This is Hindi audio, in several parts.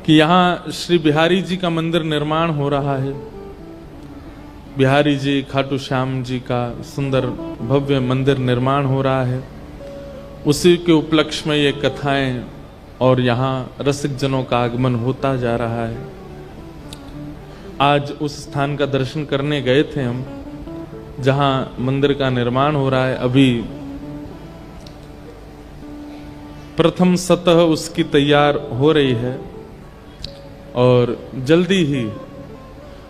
कि यहाँ श्री बिहारी जी का मंदिर निर्माण हो रहा है। बिहारी जी, खाटू श्याम जी का सुंदर भव्य मंदिर निर्माण हो रहा है। उसी के उपलक्ष्य में ये कथाएं और यहाँ रसिक जनों का आगमन होता जा रहा है। आज उस स्थान का दर्शन करने गए थे हम, जहाँ मंदिर का निर्माण हो रहा है। अभी प्रथम सतह उसकी तैयार हो रही है और जल्दी ही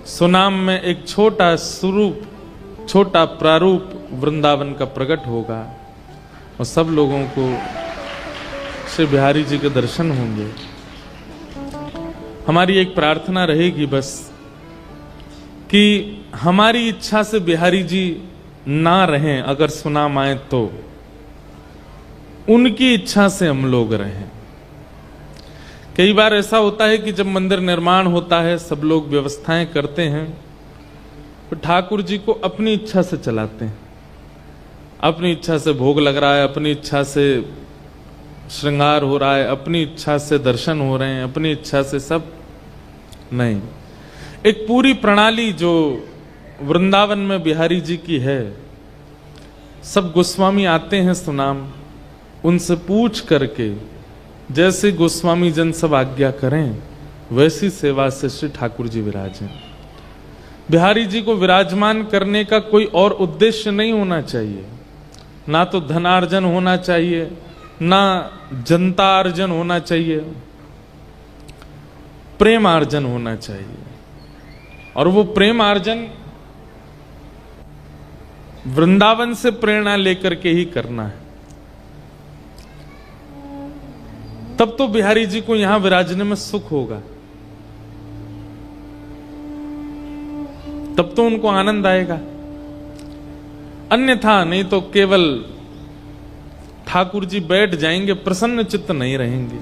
सुनाम में एक छोटा स्वरूप, छोटा प्रारूप वृंदावन का प्रकट होगा और सब लोगों को श्री बिहारी जी के दर्शन होंगे। हमारी एक प्रार्थना रहेगी बस कि हमारी इच्छा से बिहारी जी ना रहें, अगर सुनाम आए तो उनकी इच्छा से हम लोग रहें। कई बार ऐसा होता है कि जब मंदिर निर्माण होता है, सब लोग व्यवस्थाएं करते हैं, तो ठाकुर जी को अपनी इच्छा से चलाते हैं। अपनी इच्छा से भोग लग रहा है, अपनी इच्छा से श्रृंगार हो रहा है, अपनी इच्छा से दर्शन हो रहे हैं, अपनी इच्छा से सब नहीं। एक पूरी प्रणाली जो वृंदावन में बिहारी जी की है, सब गोस्वामी आते हैं सुनाम, उनसे पूछ करके जैसे गोस्वामी जन सब आज्ञा करें वैसी सेवा से श्री ठाकुर जी विराजें। बिहारी जी को विराजमान करने का कोई और उद्देश्य नहीं होना चाहिए, ना तो धनार्जन होना चाहिए, ना जनता अर्जन होना चाहिए, प्रेमार्जन होना चाहिए। और वो प्रेमार्जन वृंदावन से प्रेरणा लेकर के ही करना है। तब तो बिहारी जी को यहां विराजने में सुख होगा, तब तो उनको आनंद आएगा। अन्यथा नहीं तो केवल ठाकुर जी बैठ जाएंगे, प्रसन्न चित्त नहीं रहेंगे।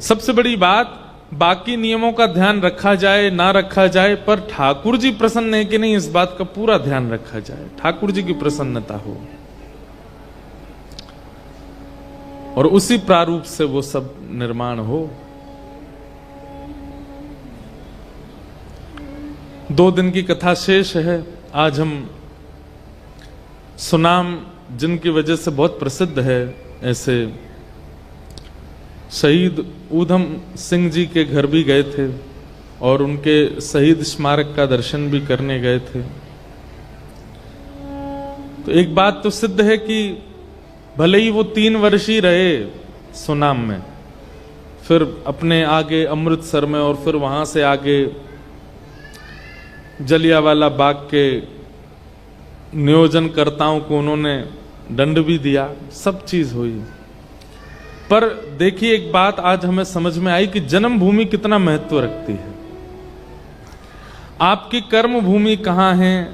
सबसे बड़ी बात, बाकी नियमों का ध्यान रखा जाए ना रखा जाए, पर ठाकुर जी प्रसन्न है कि नहीं इस बात का पूरा ध्यान रखा जाए, ठाकुर जी की प्रसन्नता हो और उसी प्रारूप से वो सब निर्माण हो। 2 दिन की कथा शेष है। आज हम सुनाम, जिनकी वजह से बहुत प्रसिद्ध है, ऐसे शहीद ऊधम सिंह जी के घर भी गए थे और उनके शहीद स्मारक का दर्शन भी करने गए थे। तो एक बात तो सिद्ध है कि भले ही वो 3 वर्ष ही रहे सुनाम में, फिर अपने आगे अमृतसर में और फिर वहां से आगे जलियांवाला बाग के नियोजनकर्ताओं को उन्होंने दंड भी दिया, सब चीज हुई। पर देखिए एक बात आज हमें समझ में आई कि जन्मभूमि कितना महत्व रखती है। आपकी कर्म भूमि कहां है,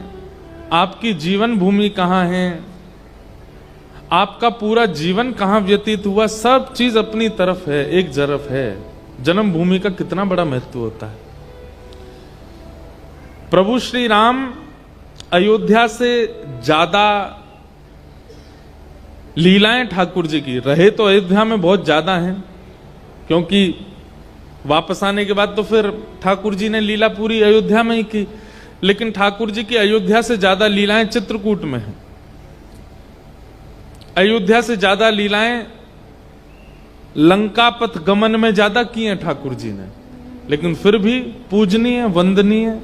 आपकी जीवन भूमि कहां है, आपका पूरा जीवन कहां व्यतीत हुआ, सब चीज अपनी तरफ है, एक तरफ है। जन्मभूमि का कितना बड़ा महत्व होता है। प्रभु श्री राम अयोध्या से ज्यादा लीलाएं ठाकुर जी की रहे तो अयोध्या में बहुत ज्यादा हैं, क्योंकि वापस आने के बाद तो फिर ठाकुर जी ने लीला पूरी अयोध्या में ही की, लेकिन ठाकुर जी की अयोध्या से ज्यादा लीलाएं चित्रकूट में हैं। अयोध्या से ज्यादा लीलाएं लंका पथ गमन में ज्यादा की हैं ठाकुर जी ने, लेकिन फिर भी पूजनीय वंदनीय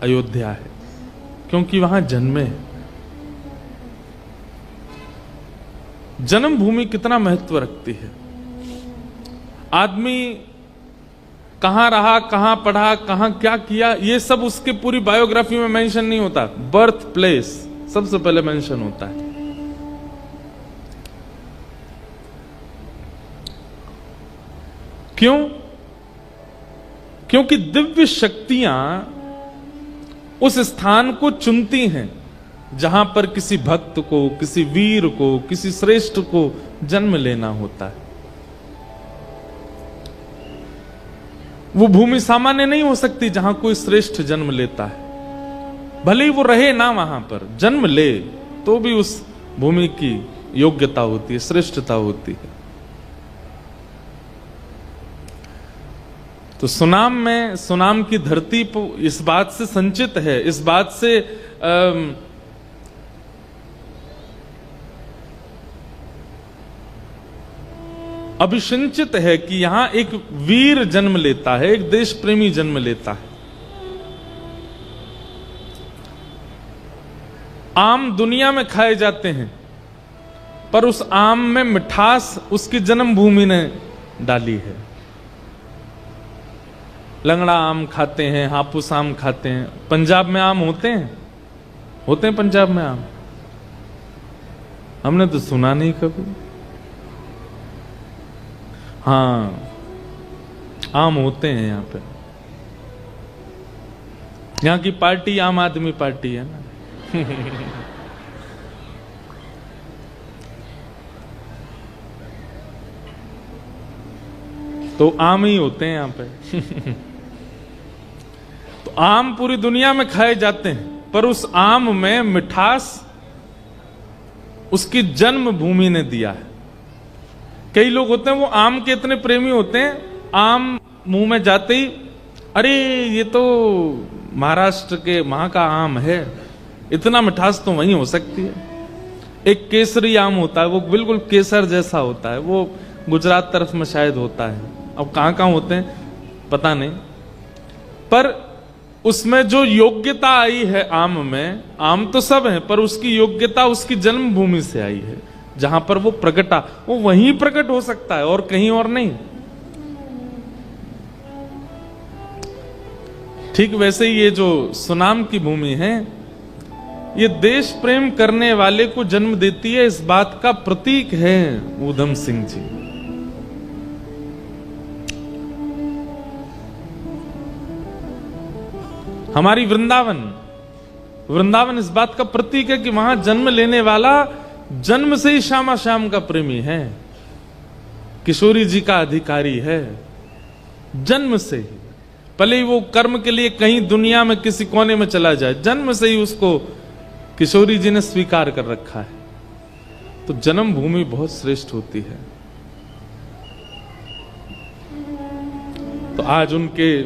अयोध्या है, क्योंकि वहां जन्मे हैं। जन्मभूमि कितना महत्व रखती है। आदमी कहां रहा, कहां पढ़ा, कहां क्या किया, ये सब उसके पूरी बायोग्राफी में मेंशन नहीं होता। बर्थ प्लेस सबसे पहले मेंशन होता है। क्यों? क्योंकि दिव्य शक्तियां उस स्थान को चुनती हैं जहां पर किसी भक्त को, किसी वीर को, किसी श्रेष्ठ को जन्म लेना होता है। वो भूमि सामान्य नहीं हो सकती जहां कोई श्रेष्ठ जन्म लेता है। भले ही वो रहे ना वहां पर, जन्म ले तो भी उस भूमि की योग्यता होती है, श्रेष्ठता होती है। तो सुनाम की धरती इस बात से संचित है, इस बात से अभिसंचित है कि यहां एक वीर जन्म लेता है, एक देश प्रेमी जन्म लेता है। आम दुनिया में खाए जाते हैं, पर उस आम में मिठास उसकी जन्मभूमि ने डाली है। लंगड़ा आम खाते हैं, हापुस आम खाते हैं। पंजाब में आम होते हैं पंजाब में आम, हमने तो सुना नहीं कभी। हाँ, आम होते हैं यहां पे। यहां की पार्टी आम आदमी पार्टी है ना। तो आम ही होते हैं यहां पे। तो आम पूरी दुनिया में खाए जाते हैं, पर उस आम में मिठास उसकी जन्मभूमि ने दिया है। कई लोग होते हैं वो आम के इतने प्रेमी होते हैं, आम मुंह में जाते ही अरे ये तो महाराष्ट्र के वहां का आम है, इतना मिठास तो वहीं हो सकती है। एक केसरी आम होता है, वो बिल्कुल केसर जैसा होता है, वो गुजरात तरफ में शायद होता है, अब कहां कहां होते हैं पता नहीं। पर उसमें जो योग्यता आई है आम में, आम तो सब है पर उसकी योग्यता उसकी जन्मभूमि से आई है, जहां पर वो प्रकटा, वो वहीं प्रकट हो सकता है और कहीं और नहीं। ठीक वैसे ही ये जो सुनाम की भूमि है, ये देश प्रेम करने वाले को जन्म देती है, इस बात का प्रतीक है ऊधम सिंह जी। हमारी वृंदावन इस बात का प्रतीक है कि वहां जन्म लेने वाला जन्म से ही श्यामा श्याम का प्रेमी है, किशोरी जी का अधिकारी है, जन्म से ही। भले ही वो कर्म के लिए कहीं दुनिया में किसी कोने में चला जाए, जन्म से ही उसको किशोरी जी ने स्वीकार कर रखा है। तो जन्मभूमि बहुत श्रेष्ठ होती है। तो आज उनके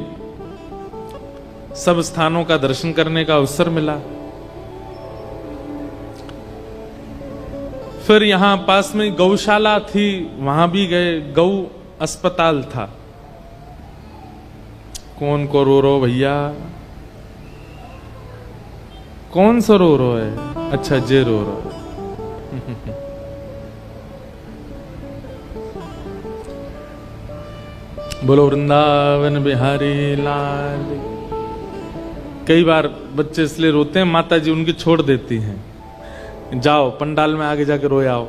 सब स्थानों का दर्शन करने का अवसर मिला। फिर यहां पास में गौशाला थी, वहां भी गए, गौ अस्पताल था। कौन को रो भैया, कौन सा रो है? अच्छा जे रो बोलो वृंदावन बिहारी लाल। कई बार बच्चे इसलिए रोते हैं, माता जी उनकी छोड़ देती हैं, जाओ पंडाल में आगे जाके रोए आओ।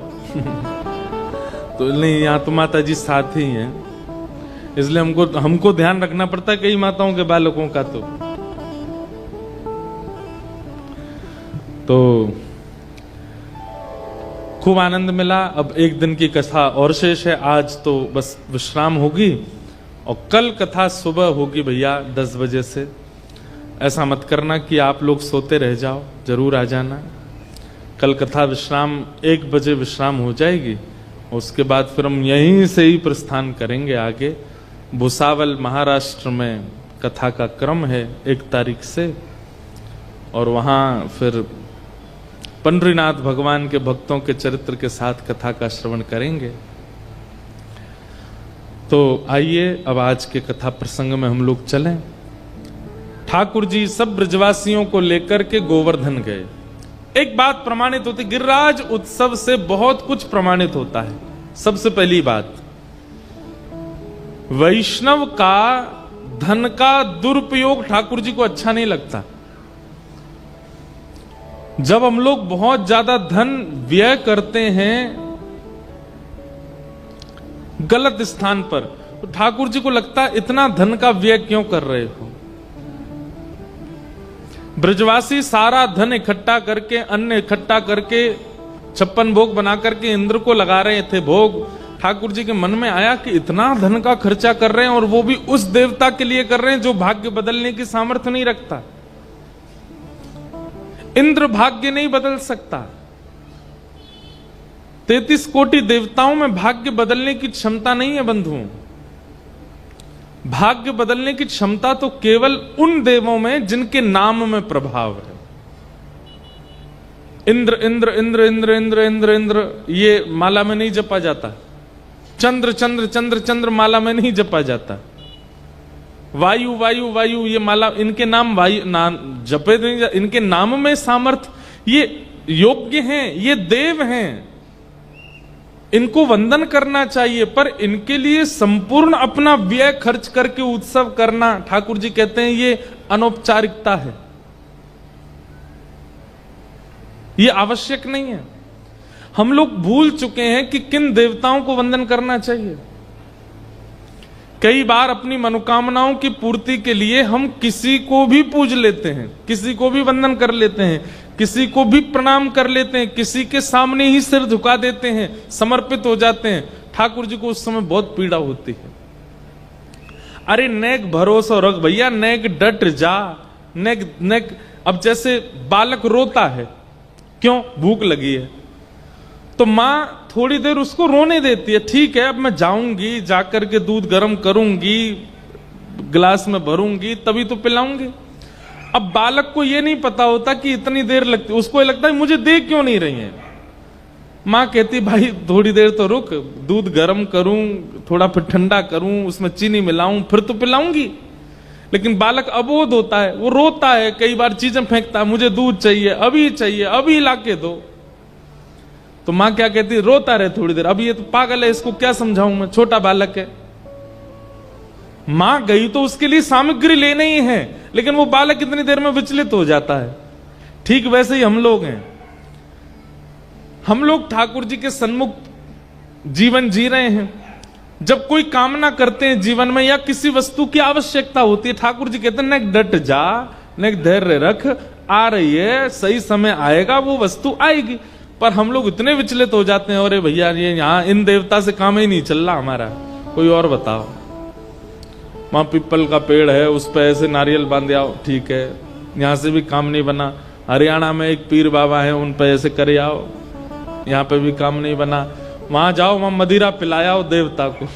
तो नहीं, यहां तो माता जी साथ ही हैं, इसलिए हमको ध्यान रखना पड़ता है कई माताओं के बालकों का। तो खूब आनंद मिला। अब एक दिन की कथा और शेष है, आज तो बस विश्राम होगी और कल कथा सुबह होगी भैया 10 बजे से। ऐसा मत करना कि आप लोग सोते रह जाओ, जरूर आ जाना। कल कथा विश्राम 1 बजे विश्राम हो जाएगी, उसके बाद फिर हम यहीं से ही प्रस्थान करेंगे आगे। भुसावल महाराष्ट्र में कथा का क्रम है 1 तारीख से, और वहां फिर पंडरीनाथ भगवान के भक्तों के चरित्र के साथ कथा का श्रवण करेंगे। तो आइए अब आज के कथा प्रसंग में हम लोग चलें। ठाकुर जी सब ब्रजवासियों को लेकर के गोवर्धन गए। एक बात प्रमाणित होती, गिरिराज उत्सव से बहुत कुछ प्रमाणित होता है। सबसे पहली बात, वैष्णव का धन का दुरुपयोग ठाकुर जी को अच्छा नहीं लगता। जब हम लोग बहुत ज्यादा धन व्यय करते हैं गलत स्थान पर, तो ठाकुर जी को लगता है इतना धन का व्यय क्यों कर रहे हो। ब्रजवासी सारा धन इकट्ठा करके, अन्न इकट्ठा करके, 56 भोग बना करके इंद्र को लगा रहे थे भोग। ठाकुर जी के मन में आया कि इतना धन का खर्चा कर रहे हैं, और वो भी उस देवता के लिए कर रहे हैं जो भाग्य बदलने की सामर्थ्य नहीं रखता। इंद्र भाग्य नहीं बदल सकता। 33 कोटि देवताओं में भाग्य बदलने की क्षमता नहीं है बंधुओं। भाग्य बदलने की क्षमता तो केवल उन देवों में जिनके नाम में प्रभाव है। इंद्र इंद्र इंद्र इंद्र इंद्र इंद्र इंद्र ये माला में नहीं जपा जाता। चंद्र चंद्र चंद्र चंद्र माला में नहीं जपा जाता। वायु वायु वायु ये माला, इनके नाम वायु नाम जपे नहीं, इनके नाम में सामर्थ्य, ये योग्य हैं, ये देव हैं, इनको वंदन करना चाहिए। पर इनके लिए संपूर्ण अपना व्यय खर्च करके उत्सव करना, ठाकुर जी कहते हैं ये अनौपचारिकता है, ये आवश्यक नहीं है। हम लोग भूल चुके हैं कि किन देवताओं को वंदन करना चाहिए। कई बार अपनी मनोकामनाओं की पूर्ति के लिए हम किसी को भी पूज लेते हैं, किसी को भी वंदन कर लेते हैं, किसी को भी प्रणाम कर लेते हैं, किसी के सामने ही सिर झुका देते हैं, समर्पित हो जाते हैं। ठाकुर जी को उस समय बहुत पीड़ा होती है। अरे नेक भरोसा रख भैया, नेक डट जा, नेक नेक। अब जैसे बालक रोता है, क्यों? भूख लगी है, तो मां थोड़ी देर उसको रोने देती है। ठीक है, अब मैं जाऊंगी, जाकर के दूध गर्म करूंगी, गिलास में भरूंगी, तभी तो पिलाऊंगी। अब बालक को यह नहीं पता होता कि इतनी देर लगती, उसको लगता है मुझे दे क्यों नहीं रही है। मां कहती भाई थोड़ी देर तो रुक, दूध गर्म करूं, थोड़ा फिर ठंडा करूं, उसमें चीनी मिलाऊं, फिर तो पिलाऊंगी। लेकिन बालक अबोध होता है, वो रोता है, कई बार चीजें फेंकता है, मुझे दूध चाहिए, अभी लाके दो। तो मां क्या कहती है? रोता रहे थोड़ी देर, अब ये तो पागल है, इसको क्या समझाऊं मैं, छोटा बालक है। मां गई तो उसके लिए सामग्री लेने ही है, लेकिन वो बालक इतनी देर में विचलित हो जाता है। ठीक वैसे ही हम लोग हैं। हम लोग ठाकुर जी के सन्मुख जीवन जी रहे हैं। जब कोई कामना करते हैं जीवन में या किसी वस्तु की आवश्यकता होती है, ठाकुर जी कहते हैं नेक डट जा, नेक धैर्य रख, आ रही है, सही समय आएगा, वो वस्तु आएगी। पर हम लोग इतने विचलित हो जाते हैं, अरे भैया ये यहाँ इन देवता से काम ही नहीं चल रहा हमारा, कोई और बताओ। वहां पीपल का पेड़ है, उस पर ऐसे नारियल बांध आओ, ठीक है, यहां से भी काम नहीं बना। हरियाणा में एक पीर बाबा है, उन पर ऐसे करे आओ, यहाँ पे भी काम नहीं बना। वहां जाओ, वहां मदिरा पिलाया देवता को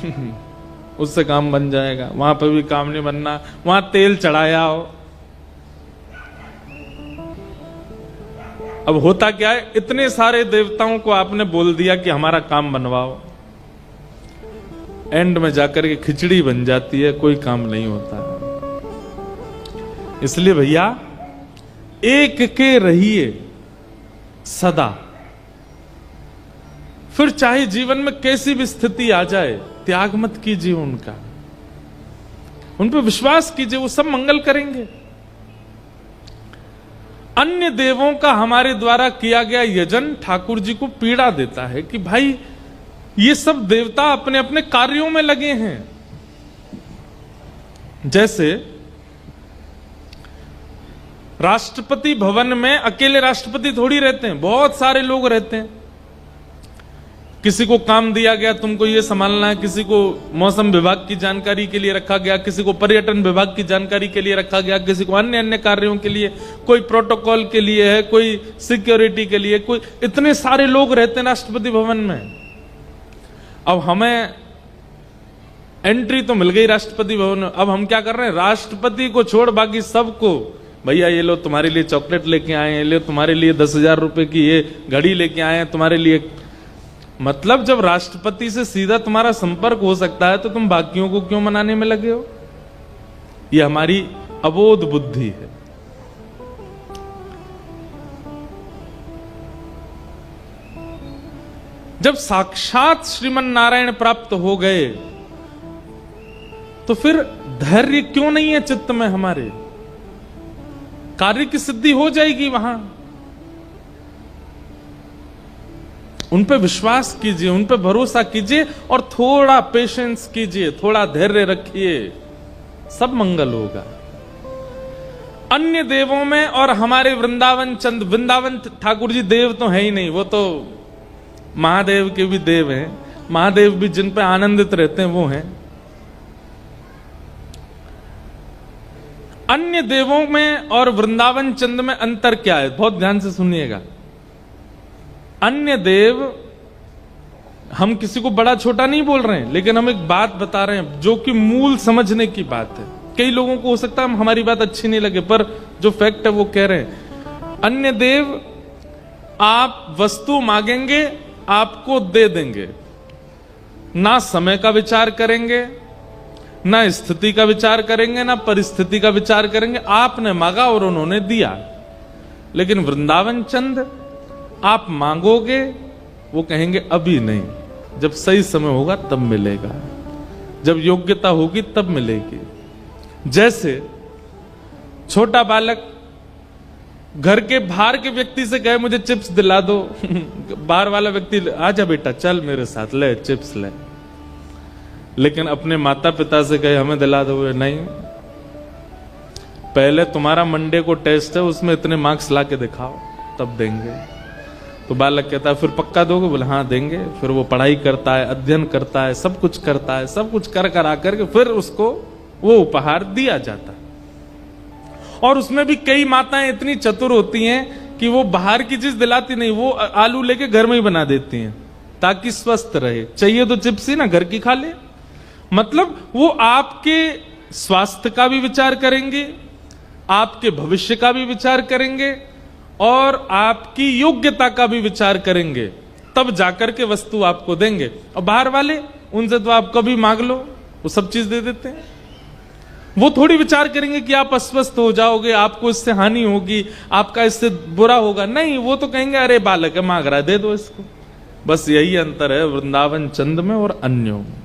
उससे काम बन जाएगा, वहां पे भी काम नहीं बनना। वहां तेल चढ़ाया हो। अब होता क्या है, इतने सारे देवताओं को आपने बोल दिया कि हमारा काम बनवाओ, एंड में जाकर के खिचड़ी बन जाती है, कोई काम नहीं होता। इसलिए भैया एक के रहिए सदा, फिर चाहे जीवन में कैसी भी स्थिति आ जाए, त्याग मत कीजिए उनका, उन पर विश्वास कीजिए, वो सब मंगल करेंगे। अन्य देवों का हमारे द्वारा किया गया यजन ठाकुर जी को पीड़ा देता है कि भाई ये सब देवता अपने अपने कार्यों में लगे हैं। जैसे राष्ट्रपति भवन में अकेले राष्ट्रपति थोड़ी रहते हैं, बहुत सारे लोग रहते हैं। किसी को काम दिया गया तुमको ये संभालना है, किसी को मौसम विभाग की जानकारी के लिए रखा गया, किसी को पर्यटन विभाग की जानकारी के लिए रखा गया, किसी को अन्य अन्य कार्यों के लिए, कोई प्रोटोकॉल के लिए है, कोई सिक्योरिटी के लिए, कोई, इतने सारे लोग रहते हैं राष्ट्रपति भवन में। अब हमें एंट्री तो मिल गई राष्ट्रपति भवन में, अब हम क्या कर रहे हैं, राष्ट्रपति को छोड़ बाकी सबको, भैया ये लो तुम्हारे लिए चॉकलेट लेके आए हैं, ले तुम्हारे लिए 10,000 रुपए की ये घड़ी लेके आए हैं तुम्हारे लिए। मतलब जब राष्ट्रपति से सीधा तुम्हारा संपर्क हो सकता है तो तुम बाकियों को क्यों मनाने में लगे हो? ये हमारी अबोध बुद्धि है। जब साक्षात श्रीमन नारायण प्राप्त हो गए तो फिर धैर्य क्यों नहीं है चित्त में हमारे? कार्य की सिद्धि हो जाएगी वहां। उन पे विश्वास कीजिए, उन पे भरोसा कीजिए और थोड़ा पेशेंस कीजिए, थोड़ा धैर्य रखिए, सब मंगल होगा। अन्य देवों में और हमारे वृंदावन वृंदावन ठाकुर जी देव तो है ही नहीं, वो तो महादेव के भी देव हैं। महादेव भी जिन पे आनंदित रहते हैं वो हैं। अन्य देवों में और वृंदावन चंद में अंतर क्या है? बहुत ध्यान से सुनिएगा। अन्य देव हम किसी को बड़ा छोटा नहीं बोल रहे हैं, लेकिन हम एक बात बता रहे हैं जो कि मूल समझने की बात है। कई लोगों को हो सकता है हमारी बात अच्छी नहीं लगे, पर जो फैक्ट है वो कह रहे हैं। अन्य देव आप वस्तु मांगेंगे आपको दे देंगे, ना समय का विचार करेंगे, ना स्थिति का विचार करेंगे, ना परिस्थिति का विचार करेंगे। आपने मांगा और उन्होंने दिया। लेकिन वृंदावन चंद आप मांगोगे, वो कहेंगे अभी नहीं, जब सही समय होगा तब मिलेगा, जब योग्यता होगी तब मिलेगी। जैसे छोटा बालक घर के बाहर के व्यक्ति से कहे मुझे चिप्स दिला दो, बाहर वाला व्यक्ति आजा बेटा चल मेरे साथ ले चिप्स ले। लेकिन अपने माता पिता से कहे हमें दिला दो, नहीं, पहले तुम्हारा मंडे को टेस्ट है, उसमें इतने मार्क्स ला के दिखाओ तब देंगे। तो बालक कहता है फिर पक्का दोगे? बोले हाँ देंगे। फिर वो पढ़ाई करता है, अध्ययन करता है, सब कुछ करता है, सब कुछ कर कर आकर के फिर उसको वो उपहार दिया जाता है। और उसमें भी कई माताएं इतनी चतुर होती हैं कि वो बाहर की चीज दिलाती नहीं, वो आलू लेके घर में ही बना देती हैं ताकि स्वस्थ रहे। चाहिए तो चिप्स ही ना घर की खा ले। मतलब वो आपके स्वास्थ्य का भी विचार करेंगे, आपके भविष्य का भी विचार करेंगे और आपकी योग्यता का भी विचार करेंगे, तब जाकर के वस्तु आपको देंगे। और बाहर वाले उनसे तो आप कभी मांग लो वो सब चीज दे देते हैं। वो थोड़ी विचार करेंगे कि आप अस्वस्थ हो जाओगे, आपको इससे हानि होगी, आपका इससे बुरा होगा। नहीं, वो तो कहेंगे अरे बालक है मांग रहा है दे दो इसको। बस यही अंतर है वृंदावन चंद में और अन्यों में।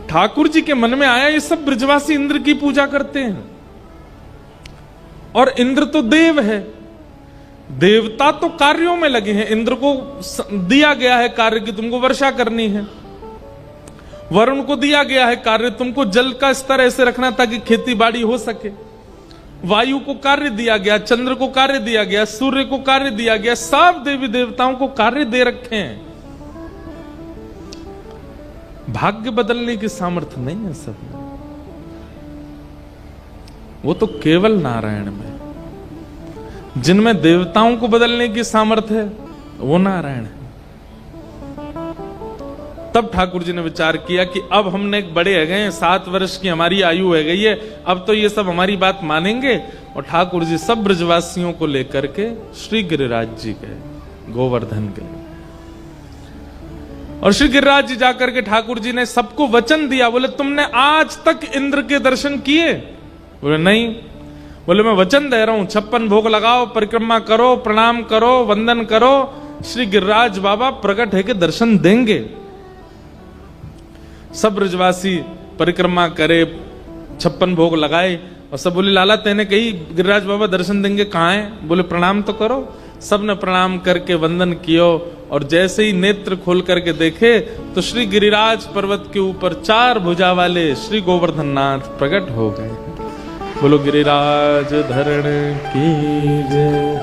ठाकुर जी के मन में आया ये सब ब्रजवासी इंद्र की पूजा करते हैं, और इंद्र तो देव है, देवता तो कार्यों में लगे हैं। इंद्र को दिया गया है कार्य कि तुमको वर्षा करनी है, वरुण को दिया गया है कार्य तुमको जल का स्तर ऐसे रखना ताकि खेती बाड़ी हो सके, वायु को कार्य दिया गया, चंद्र को कार्य दिया गया, सूर्य को कार्य दिया गया, सब देवी देवताओं को कार्य दे रखे हैं। भाग्य बदलने की सामर्थ्य नहीं है सब में, वो तो केवल नारायण में। जिनमें देवताओं को बदलने की सामर्थ्य है वो नारायण है। तब ठाकुर जी ने विचार किया कि अब हमने एक बड़े हो गए हैं, 7 वर्ष की हमारी आयु हो गई है, अब तो ये सब हमारी बात मानेंगे। और ठाकुर जी सब ब्रजवासियों को लेकर के श्री गिरिराज जी गए, गोवर्धन गए। और श्री गिरिराज जी जाकर के ठाकुर जी ने सबको वचन दिया। बोले तुमने आज तक इंद्र के दर्शन किए? बोले नहीं। बोले मैं वचन दे रहा हूं 56 भोग लगाओ, परिक्रमा करो, प्रणाम करो, वंदन करो, श्री गिरिराज बाबा प्रकट है के दर्शन देंगे। सब ब्रजवासी परिक्रमा करे, 56 भोग लगाए, और सब बोले लाला तेने कही गिरिराज बाबा दर्शन देंगे, कहाँ है? बोले प्रणाम तो करो। सब ने प्रणाम करके वंदन कियो, और जैसे ही नेत्र खोल करके देखे तो श्री गिरिराज पर्वत के ऊपर 4 भुजा वाले श्री गोवर्धन नाथ प्रकट हो गए। बोलो गिरिराज धरण की जय।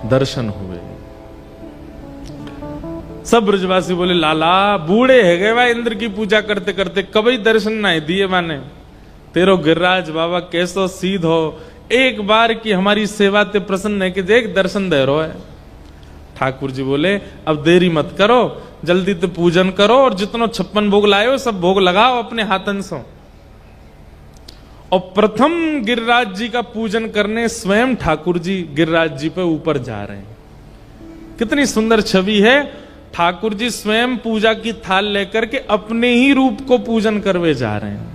दर्शन हुए। सब ब्रजवासी बोले लाला बूढ़े है गए भाई, इंद्र की पूजा करते करते कभी दर्शन नहीं दिए माने। तेरो गिरिराज बाबा कैसो सीध हो, एक बार की हमारी सेवा ते प्रसन्न है कि देख दर्शन दे रो है। ठाकुर जी बोले अब देरी मत करो, जल्दी तो पूजन करो, और जितनो 56 भोग लाए सब भोग लगाओ अपने हाथन से। और प्रथम गिरिराज जी का पूजन करने स्वयं ठाकुर जी गिरिराज जी पे ऊपर जा रहे हैं। कितनी सुंदर छवि है। ठाकुर जी स्वयं पूजा की थाल लेकर के अपने ही रूप को पूजन करवे जा रहे हैं।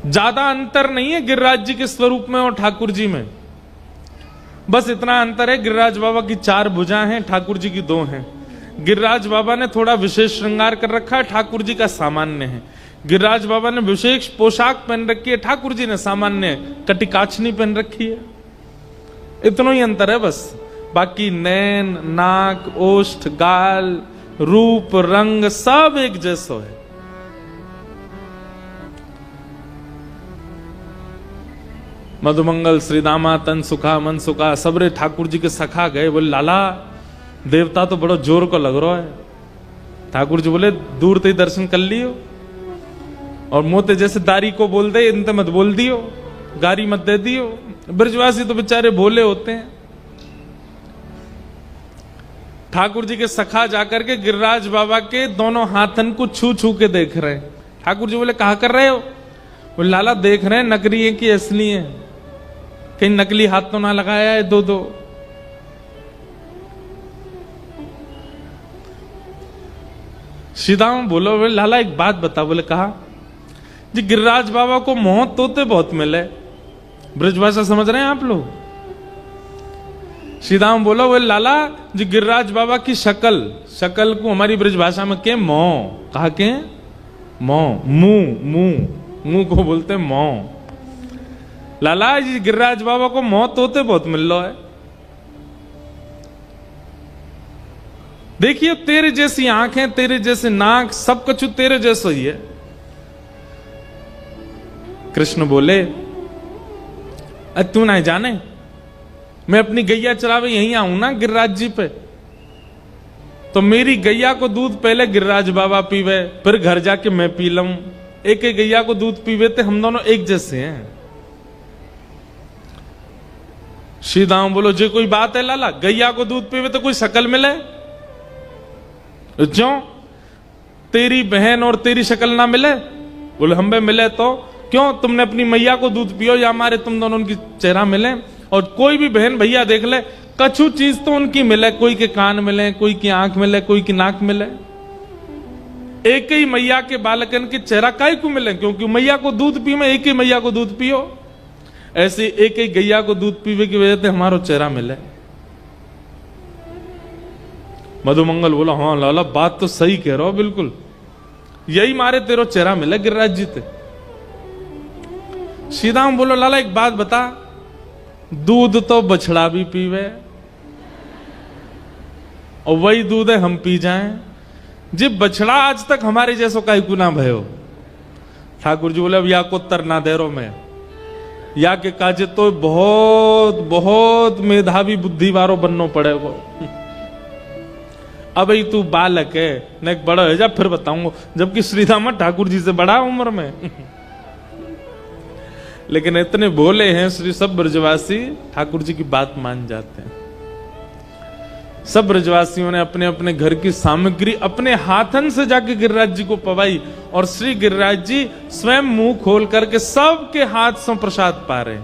ज्यादा अंतर नहीं है गिरिराज जी के स्वरूप में और ठाकुर जी में, बस इतना अंतर है गिरिराज बाबा की 4 भुजा हैं, ठाकुर जी की 2 हैं। गिरिराज बाबा ने थोड़ा विशेष श्रृंगार कर रखा है, ठाकुर जी का सामान्य है। गिरिराज बाबा ने विशेष पोशाक पहन रखी है, ठाकुर जी ने सामान्य कटिकाचनी पहन रखी है। इतना ही अंतर है बस, बाकी नैन, नाक, ओष्ठ, गाल, रूप, रंग सब एक जैसा है। मधुमंगल श्रीदामा तन सुखा मन सुखा सबरे ठाकुर जी के सखा गए। बोले लाला देवता तो बड़ा जोर को लग रहा है। ठाकुर जी बोले दूर ते दर्शन कर लियो, और मोते जैसे दारी को बोल दे इनते मत बोल दियो। गारी मत दे दियो। ब्रजवासी तो बेचारे भोले होते हैं। ठाकुर जी के सखा जाकर के गिरिराज बाबा के दोनों हाथन को छू छू के देख रहे हैं। ठाकुर जी बोले कहा कर रहे हो? वो लाला देख रहे हैं नकली है कि असली है, कहीं नकली हाथ तो ना लगाया है दो। सीधाम बोलो बोले लाला एक बात बता। बोले कहा जी गिरिराज बाबा को मोह तोते बहुत मिले। ब्रजभाषा समझ रहे हैं आप लोग? सीधाम बोलो बोले लाला जी गिरिराज बाबा की शकल को हमारी ब्रजभाषा में के मोह कहा के मोह मुंह को बोलते मोह। लाला जी गिरिराज बाबा को मोह तोते बहुत मिल रहा है। देखिए तेरे जैसी आंखें, तेरे जैसे नाक, सब कुछ तेरे जैसा ही है। कृष्ण बोले तू ना जाने मैं अपनी गैया चरावे यहीं आऊं ना गिरिराज जी पे, तो मेरी गैया को दूध पहले गिरिराज बाबा पीवे, फिर घर जाके मैं पी लूं। एक एक गैया को दूध पीवे थे, हम दोनों एक जैसे हैं। सीधाम बोलो जे कोई बात है लाला, गैया को दूध पीवे तो कोई शक्ल मिले? क्यों तेरी बहन और तेरी शक्ल ना मिले? बोले हम भी मिले तो क्यों, तुमने अपनी मैया को दूध पियो या हमारे तुम दोनों उनकी चेहरा मिले। और कोई भी बहन भैया देख ले, कछु चीज तो उनकी मिले, कोई के कान मिले, कोई की आंख मिले, कोई की नाक मिले। एक ही मैया के बालकन के चेहरा काहे को मिले? क्योंकि मैया को दूध पी में एक ही मैया को दूध पियो। ऐसे एक ही गैया को दूध पीवे की वजह से हमारो चेहरा मिले। मधुमंगल बोला हाँ लाला बात तो सही कह रहा हो, बिल्कुल यही मारे तेरो चेहरा मिले गिरिराज जी ते। सीधाम बोलो लाला एक बात बता, दूध तो बछड़ा भी पीवे और वही दूध है हम पी जाएं। जी बछड़ा आज तक हमारे जैसो का गुना भयो। ठाकुर जी बोले अब या को तर ना दे रो मैं, या के काजे तो बहुत बहुत मेधावी बुद्धि वारो बनना पड़ेगा। अब ही तू बालक है न बड़ा है जा फिर बताऊंगा, जबकि श्रीधाम ठाकुर जी से बड़ा उम्र में। लेकिन इतने भोले हैं श्री सब ब्रजवासी, ठाकुर जी की बात मान जाते हैं। सब ब्रजवासियों ने अपने अपने घर की सामग्री अपने हाथन से जाके गिरिराज जी को पवाई, और श्री गिरिराज जी स्वयं मुंह खोल करके सबके हाथ से प्रसाद पा रहे।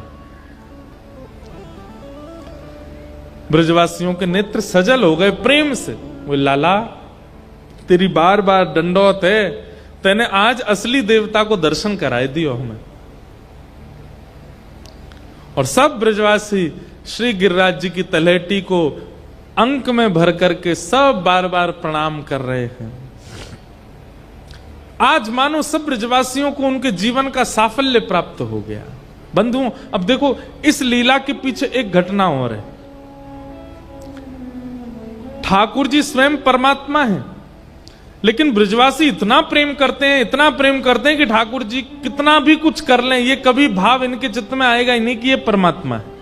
ब्रजवासियों के नेत्र सजल हो गए प्रेम से। वो लाला तेरी बार बार दंडौत है, तेने आज असली देवता को दर्शन कराए दियो हमें। और सब ब्रजवासी श्री गिरिराज जी की तलहटी को अंक में भर करके सब बार बार प्रणाम कर रहे हैं। आज मानो सब ब्रजवासियों को उनके जीवन का साफल्य प्राप्त हो गया। बंधुओं अब देखो इस लीला के पीछे एक घटना और है। ठाकुर जी स्वयं परमात्मा हैं, लेकिन ब्रजवासी इतना प्रेम करते हैं, इतना प्रेम करते हैं कि ठाकुर जी कितना भी कुछ कर लें, ये कभी भाव इनके चित्त में आएगा ही नहीं कि ये परमात्मा है।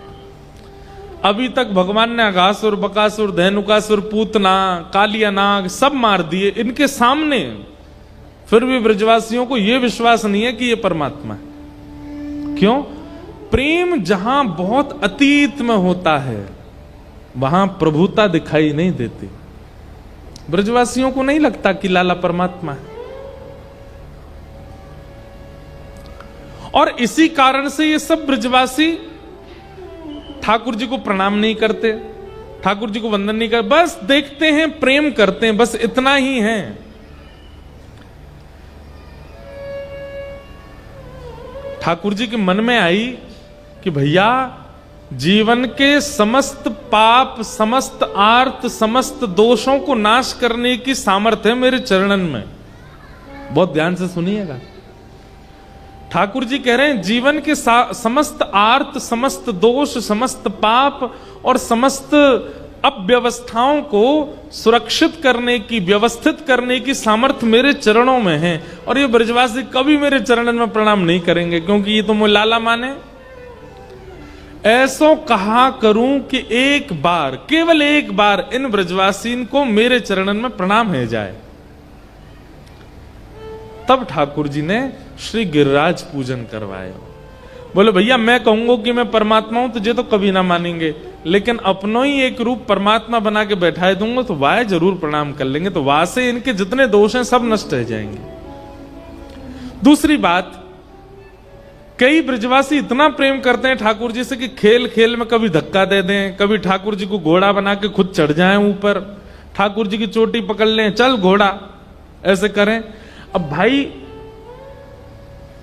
अभी तक भगवान ने अघासुर, बकासुर, धेनुकासुर, पूतना, कालिया नाग सब मार दिए इनके सामने, फिर भी ब्रजवासियों को यह विश्वास नहीं है कि ये परमात्मा है। क्यों? प्रेम जहां बहुत अतीत में होता है वहां प्रभुता दिखाई नहीं देती। ब्रजवासियों को नहीं लगता कि लाला परमात्मा है। और इसी कारण से ये सब ब्रजवासी ठाकुर जी को प्रणाम नहीं करते, ठाकुर जी को वंदन नहीं करते, बस देखते हैं, प्रेम करते हैं, बस इतना ही है। ठाकुर जी के मन में आई कि भैया जीवन के समस्त पाप, समस्त आर्त, समस्त दोषों को नाश करने की सामर्थ्य है मेरे चरणन में। बहुत ध्यान से सुनिएगा, ठाकुर जी कह रहे हैं जीवन के समस्त आर्त, समस्त दोष, समस्त पाप और समस्त अव्यवस्थाओं को सुरक्षित करने की, व्यवस्थित करने की सामर्थ्य मेरे चरणों में है। और ये ब्रजवासी कभी मेरे चरणन में प्रणाम नहीं करेंगे, क्योंकि ये तो मुझे लाला माने। ऐसो कहा करूं कि एक बार, केवल एक बार इन ब्रजवासीन को मेरे चरणन में प्रणाम है जाए। तब ठाकुर जी ने श्री गिरिराज पूजन करवाया। बोले भैया मैं कहूंगा कि मैं परमात्मा हूं तुझे तो कभी ना मानेंगे, लेकिन अपनों ही एक रूप परमात्मा बना के बैठाए दूंगा तो वाह जरूर प्रणाम कर लेंगे, तो वाह से इनके जितने दोष हैं सब नष्ट हो जाएंगे। दूसरी बात, कई ब्रजवासी इतना प्रेम करते हैं ठाकुर जी से कि खेल खेल में कभी धक्का दे दें, कभी ठाकुर जी को घोड़ा बना के खुद चढ़ जाएं ऊपर, ठाकुर जी की चोटी पकड़ लें, चल घोड़ा, ऐसे करें। अब भाई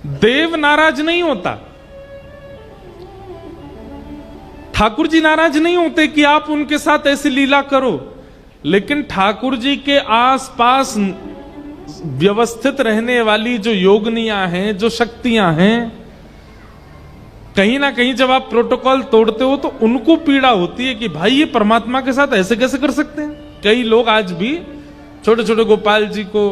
देव नाराज नहीं होता, ठाकुर जी नाराज नहीं होते कि आप उनके साथ ऐसी लीला करो, लेकिन ठाकुर जी के आसपास व्यवस्थित रहने वाली जो योगनियां हैं, जो शक्तियां हैं, कहीं ना कहीं जब आप प्रोटोकॉल तोड़ते हो तो उनको पीड़ा होती है कि भाई ये परमात्मा के साथ ऐसे कैसे कर सकते हैं। कई लोग आज भी छोटे छोटे गोपाल जी को,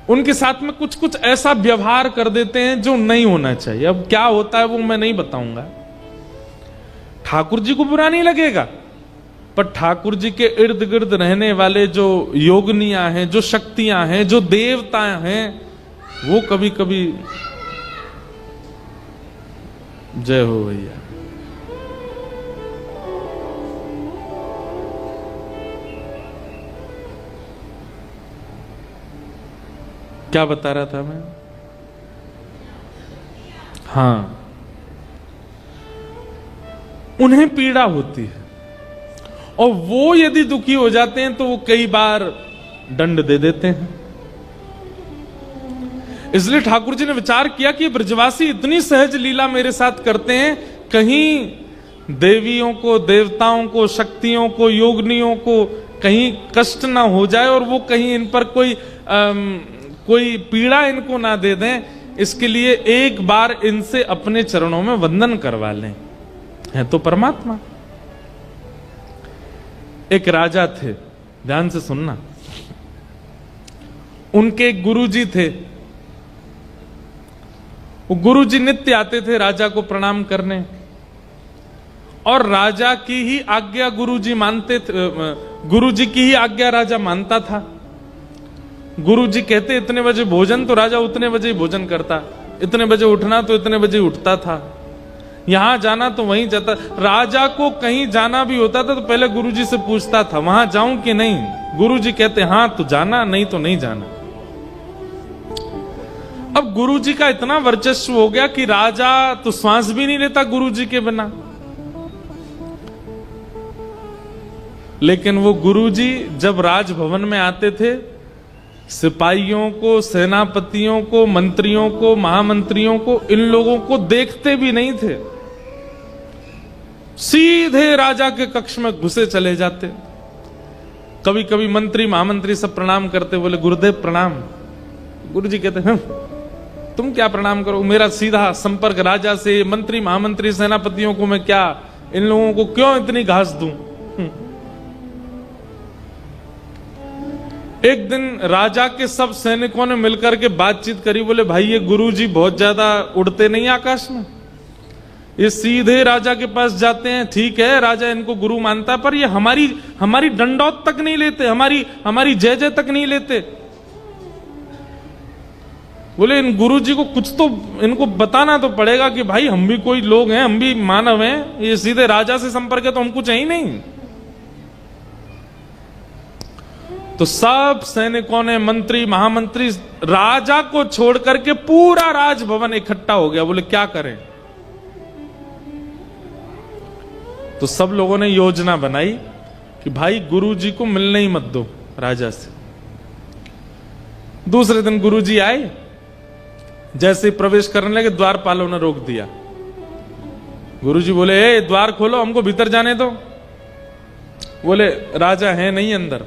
उनके साथ में कुछ कुछ ऐसा व्यवहार कर देते हैं जो नहीं होना चाहिए। अब क्या होता है वो मैं नहीं बताऊंगा, ठाकुर जी को बुरा नहीं लगेगा, पर ठाकुर जी के इर्द गिर्द रहने वाले जो योगनियां हैं, जो शक्तियां हैं, जो देवता हैं, वो कभी कभी, जय हो भैया। क्या बता रहा था मैं? हाँ, उन्हें पीड़ा होती है और वो यदि दुखी हो जाते हैं तो वो कई बार दंड दे देते हैं। इसलिए ठाकुर जी ने विचार किया कि ब्रजवासी इतनी सहज लीला मेरे साथ करते हैं, कहीं देवियों को, देवताओं को, शक्तियों को, योगनियों को कहीं कष्ट ना हो जाए और वो कहीं इन पर कोई पीड़ा इनको ना दे दें, इसके लिए एक बार इनसे अपने चरणों में वंदन करवा लें। है तो परमात्मा। एक राजा थे, ध्यान से सुनना, उनके एक गुरुजी थे। वो गुरुजी नित्य आते थे राजा को प्रणाम करने और राजा की ही आज्ञा गुरुजी मानते थे, गुरुजी की ही आज्ञा राजा मानता था। गुरुजी कहते इतने बजे भोजन, तो राजा उतने बजे ही भोजन करता, इतने बजे उठना तो इतने बजे उठता था, यहां जाना तो वहीं जाता। राजा को कहीं जाना भी होता था तो पहले गुरुजी से पूछता था वहां जाऊं कि नहीं। गुरुजी कहते हां तो जाना, नहीं तो नहीं जाना। अब गुरुजी का इतना वर्चस्व हो गया कि राजा तो श्वास भी नहीं लेता गुरुजी के बिना। लेकिन वो गुरुजी जब राजभवन में आते थे, सिपाहियों को, सेनापतियों को, मंत्रियों को, महामंत्रियों को, इन लोगों को देखते भी नहीं थे, सीधे राजा के कक्ष में घुसे चले जाते। कभी कभी मंत्री महामंत्री सब प्रणाम करते, बोले गुरुदेव प्रणाम। गुरुजी कहते हैं तुम क्या प्रणाम करो, मेरा सीधा संपर्क राजा से, मंत्री महामंत्री सेनापतियों को मैं क्या, इन लोगों को क्यों इतनी घास दूं। एक दिन राजा के सब सैनिकों ने मिलकर के बातचीत करी, बोले भाई ये गुरुजी बहुत ज्यादा उड़ते नहीं आकाश में, ये सीधे राजा के पास जाते हैं। ठीक है राजा इनको गुरु मानता है, पर ये हमारी दंडौत तक नहीं लेते, हमारी जय जय तक नहीं लेते। बोले इन गुरुजी को कुछ तो इनको बताना तो पड़ेगा कि भाई हम भी कोई लोग हैं, हम भी मानव हैं, ये सीधे राजा से संपर्क है तो हम कुछ है ही नहीं। तो सब सैनिकों ने, मंत्री महामंत्री, राजा को छोड़ करके पूरा राजभवन इकट्ठा हो गया। बोले क्या करें? तो सब लोगों ने योजना बनाई कि भाई गुरुजी को मिलने ही मत दो राजा से। दूसरे दिन गुरुजी आए, जैसे प्रवेश करने लगे द्वारपालों ने रोक दिया। गुरुजी बोले ए द्वार खोलो, हमको भीतर जाने दो। बोले राजा है नहीं अंदर।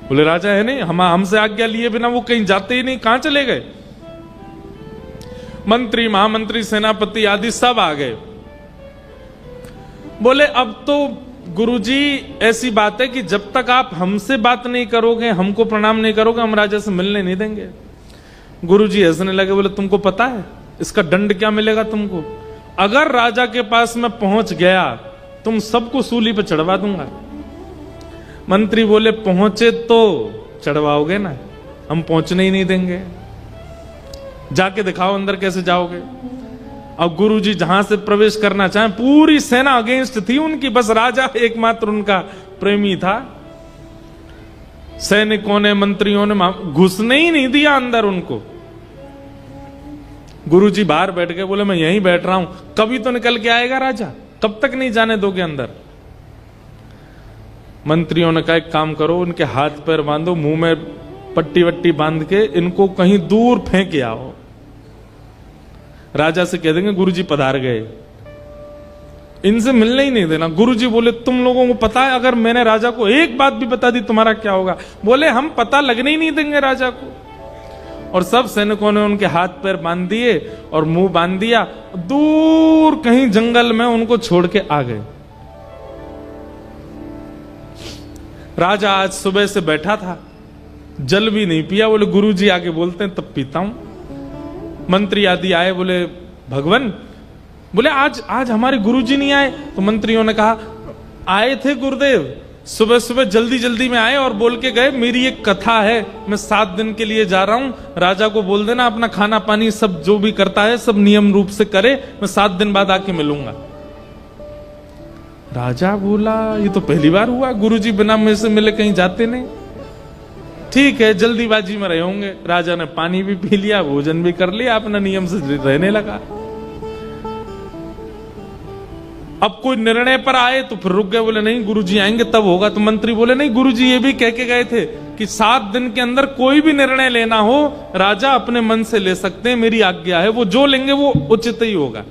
बोले राजा है नहीं, हमसे आज्ञा लिए बिना वो कहीं जाते ही नहीं, कहां चले गए? मंत्री महामंत्री सेनापति आदि सब आ गए। बोले अब तो गुरुजी ऐसी बात है कि जब तक आप हमसे बात नहीं करोगे, हमको प्रणाम नहीं करोगे, हम राजा से मिलने नहीं देंगे। गुरुजी हंसने लगे, बोले तुमको पता है इसका दंड क्या मिलेगा तुमको? अगर राजा के पास मैं पहुंच गया तुम सबको सूली पे चढ़वा दूंगा। मंत्री बोले पहुंचे तो चढ़वाओगे ना, हम पहुंचने ही नहीं देंगे। जाके दिखाओ अंदर कैसे जाओगे। अब गुरुजी जहां से प्रवेश करना चाहे, पूरी सेना अगेंस्ट थी उनकी, बस राजा एकमात्र उनका प्रेमी था। सैनिकों ने, मंत्रियों ने घुसने ही नहीं दिया अंदर उनको। गुरुजी बाहर बैठ गए, बोले मैं यहीं बैठ रहा हूं, कभी तो निकल के आएगा राजा, कब तक नहीं जाने दोगे अंदर। मंत्रियों ने कहा एक काम करो, इनके हाथ पैर बांधो, मुंह में पट्टी वट्टी बांध के इनको कहीं दूर फेंक के आओ। राजा से कह देंगे गुरुजी पधार गए, इनसे मिलने ही नहीं देना। गुरुजी बोले तुम लोगों को पता है अगर मैंने राजा को एक बात भी बता दी तुम्हारा क्या होगा? बोले हम पता लगने ही नहीं देंगे राजा को। और सब सैनिकों ने उनके हाथ पैर बांध दिए और मुंह बांध दिया, दूर कहीं जंगल में उनको छोड़ के आ गए। राजा आज सुबह से बैठा था, जल भी नहीं पिया। बोले गुरुजी आके बोलते हैं तब पीता हूं। मंत्री आदि आए, बोले भगवान, बोले आज हमारे गुरुजी नहीं आए। तो मंत्रियों ने कहा आए थे गुरुदेव, सुबह सुबह जल्दी जल्दी में आए और बोल के गए मेरी एक कथा है, मैं 7 दिन के लिए जा रहा हूं, राजा को बोल देना अपना खाना पानी सब जो भी करता है सब नियम रूप से करे, मैं 7 दिन बाद आके मिलूंगा। राजा बोला ये तो पहली बार हुआ, गुरुजी बिना मुझे से मिले कहीं जाते नहीं। ठीक है, जल्दीबाजी में रहे होंगे। राजा ने पानी भी पी लिया, भोजन भी कर लिया, अपना नियम से रहने लगा। अब कोई निर्णय पर आए तो फिर रुक गए, बोले नहीं गुरुजी आएंगे तब होगा। तो मंत्री बोले नहीं गुरुजी ये भी कह के गए थे कि 7 दिन के अंदर कोई भी निर्णय लेना हो राजा अपने मन से ले सकते हैं, मेरी आज्ञा है, वो जो लेंगे वो उचित ही होगा।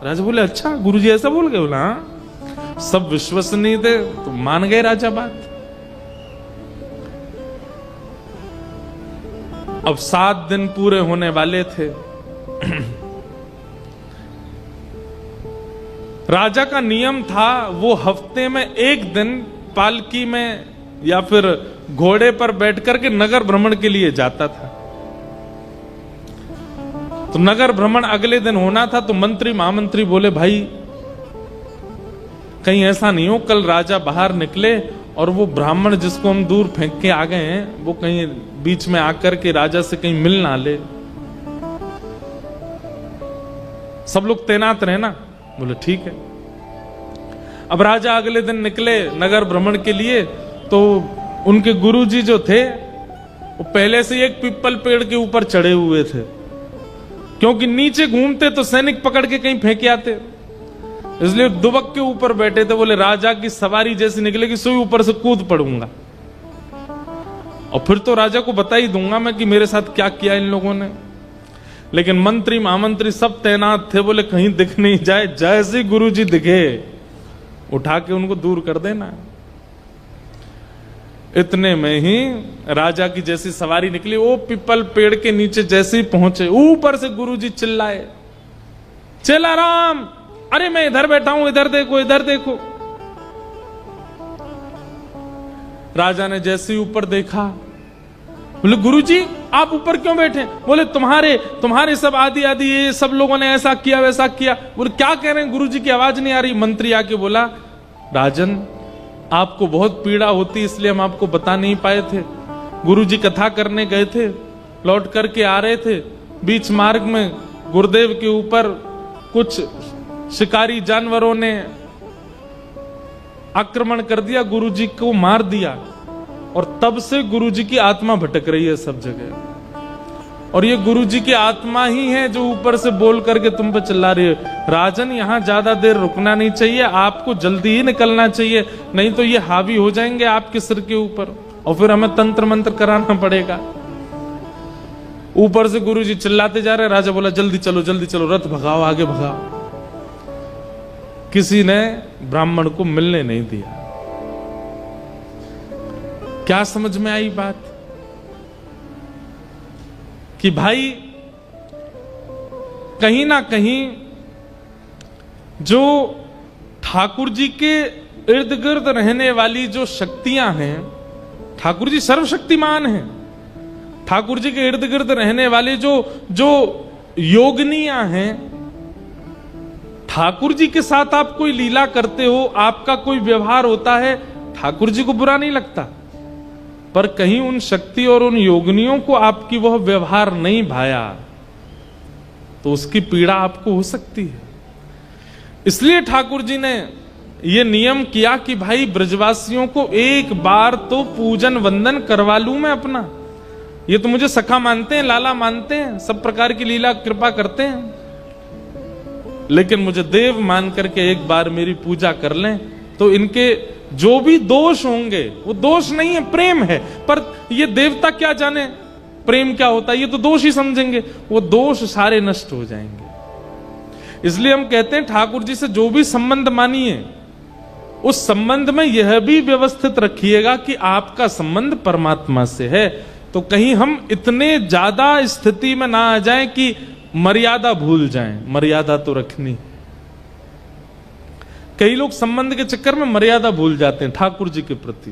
राजा बोले अच्छा गुरुजी ऐसा बोल गए? बोला हाँ। सब विश्वसनीय थे तो मान गए राजा बात। अब 7 दिन पूरे होने वाले थे। राजा का नियम था वो हफ्ते में 1 दिन पालकी में या फिर घोड़े पर बैठकर के नगर भ्रमण के लिए जाता था। तो नगर भ्रमण अगले दिन होना था। तो मंत्री महामंत्री बोले भाई कहीं ऐसा नहीं हो कल राजा बाहर निकले और वो ब्राह्मण जिसको हम दूर फेंक के आ गए हैं वो कहीं बीच में आकर के राजा से कहीं मिल ना ले। सब लोग तैनात रहे ना। बोले ठीक है। अब राजा अगले दिन निकले नगर भ्रमण के लिए। तो उनके गुरुजी जो थे वो पहले से एक पीपल पेड़ के ऊपर चढ़े हुए थे, क्योंकि नीचे घूमते तो सैनिक पकड़ के कहीं फेंक आते, इसलिए दुबक के ऊपर बैठे थे। बोले राजा की सवारी जैसी निकलेगी सोई ऊपर से कूद पड़ूंगा और फिर तो राजा को बता ही दूंगा मैं कि मेरे साथ क्या किया इन लोगों ने। लेकिन मंत्री महामंत्री सब तैनात थे। बोले कहीं दिख नहीं जाए, जैसे गुरुजी दिखे उठा के उनको दूर कर देना। इतने में ही राजा की जैसी सवारी निकली, वो पीपल पेड़ के नीचे जैसे ही पहुंचे ऊपर से गुरुजी चिल्लाए चला राम, अरे मैं इधर बैठा हूं, इधर देखो इधर देखो। राजा ने जैसे ही ऊपर देखा, बोले गुरुजी आप ऊपर क्यों बैठे? बोले तुम्हारे सब आदि ये सब लोगों ने ऐसा किया वैसा किया। बोले क्या कह रहे हैं? गुरुजी की आवाज नहीं आ रही। मंत्री आके बोला राजन आपको बहुत पीड़ा होती इसलिए हम आपको बता नहीं पाए थे। गुरुजी कथा करने गए थे, लौट करके आ रहे थे, बीच मार्ग में गुरुदेव के ऊपर कुछ शिकारी जानवरों ने आक्रमण कर दिया, गुरुजी को मार दिया और तब से गुरुजी की आत्मा भटक रही है सब जगह। और ये गुरुजी की आत्मा ही है जो ऊपर से बोल करके तुम पे चिल्ला रही है। राजन यहां ज्यादा देर रुकना नहीं चाहिए, आपको जल्दी ही निकलना चाहिए, नहीं तो ये हावी हो जाएंगे आपके सिर के ऊपर और फिर हमें तंत्र मंत्र कराना पड़ेगा। ऊपर से गुरुजी चिल्लाते जा रहे। राजा बोला जल्दी चलो रथ भगाओ, आगे भगाओ। किसी ने ब्राह्मण को मिलने नहीं दिया। क्या समझ में आई बात कि भाई कहीं ना कहीं जो ठाकुर जी के इर्द गिर्द रहने वाली जो शक्तियां हैं, ठाकुर जी सर्वशक्तिमान हैं, ठाकुर जी के इर्द गिर्द रहने वाले जो योगनियां हैं, ठाकुर जी के साथ आप कोई लीला करते हो, आपका कोई व्यवहार होता है, ठाकुर जी को बुरा नहीं लगता, पर कहीं उन शक्ति और उन योगनियों को आपकी वह व्यवहार नहीं भाया, तो उसकी पीड़ा आपको हो सकती है। इसलिए ठाकुर जी ने ये नियम किया कि भाई ब्रजवासियों को एक बार तो पूजन वंदन करवा लूं मैं अपना। ये तो मुझे सखा मानते हैं, लाला मानते हैं, सब प्रकार की लीला कृपा करते हैं, लेकिन मुझे देव मान करके एक बार मेरी पूजा कर लें तो इनके जो भी दोष होंगे, वो दोष नहीं है, प्रेम है। पर ये देवता क्या जाने प्रेम क्या होता है, ये तो दोष ही समझेंगे, वो दोष सारे नष्ट हो जाएंगे। इसलिए हम कहते हैं ठाकुर जी से जो भी संबंध मानिए, उस संबंध में यह भी व्यवस्थित रखिएगा कि आपका संबंध परमात्मा से है। तो कहीं हम इतने ज्यादा स्थिति में ना आ जाएं कि मर्यादा भूल जाएं। मर्यादा तो रखनी। कई लोग संबंध के चक्कर में मर्यादा भूल जाते हैं ठाकुर जी के प्रति,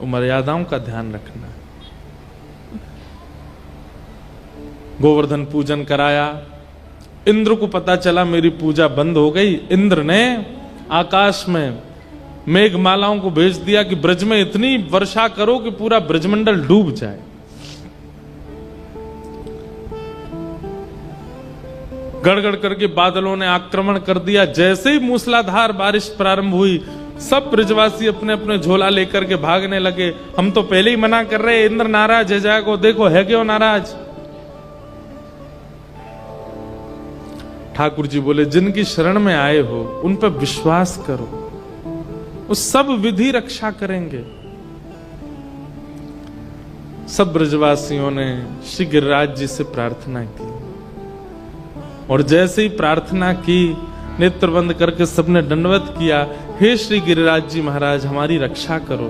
वो मर्यादाओं का ध्यान रखना है। गोवर्धन पूजन कराया, इंद्र को पता चला मेरी पूजा बंद हो गई। इंद्र ने आकाश में मेघमालाओं को भेज दिया कि ब्रज में इतनी वर्षा करो कि पूरा ब्रजमंडल डूब जाए। गड़गड़ करके बादलों ने आक्रमण कर दिया। जैसे ही मूसलाधार बारिश प्रारंभ हुई, सब ब्रजवासी अपने अपने झोला लेकर के भागने लगे। हम तो पहले ही मना कर रहे, इंद्र नाराज है, जाएगो देखो है क्यों नाराज। ठाकुर जी बोले जिनकी शरण में आए हो उन पर विश्वास करो, वो सब विधि रक्षा करेंगे। सब ब्रजवासियों ने श्री गिरिराज जी से प्रार्थना की, और जैसे ही प्रार्थना की, नेत्र बंद करके सबने दंडवत किया, हे श्री गिरिराज जी महाराज हमारी रक्षा करो।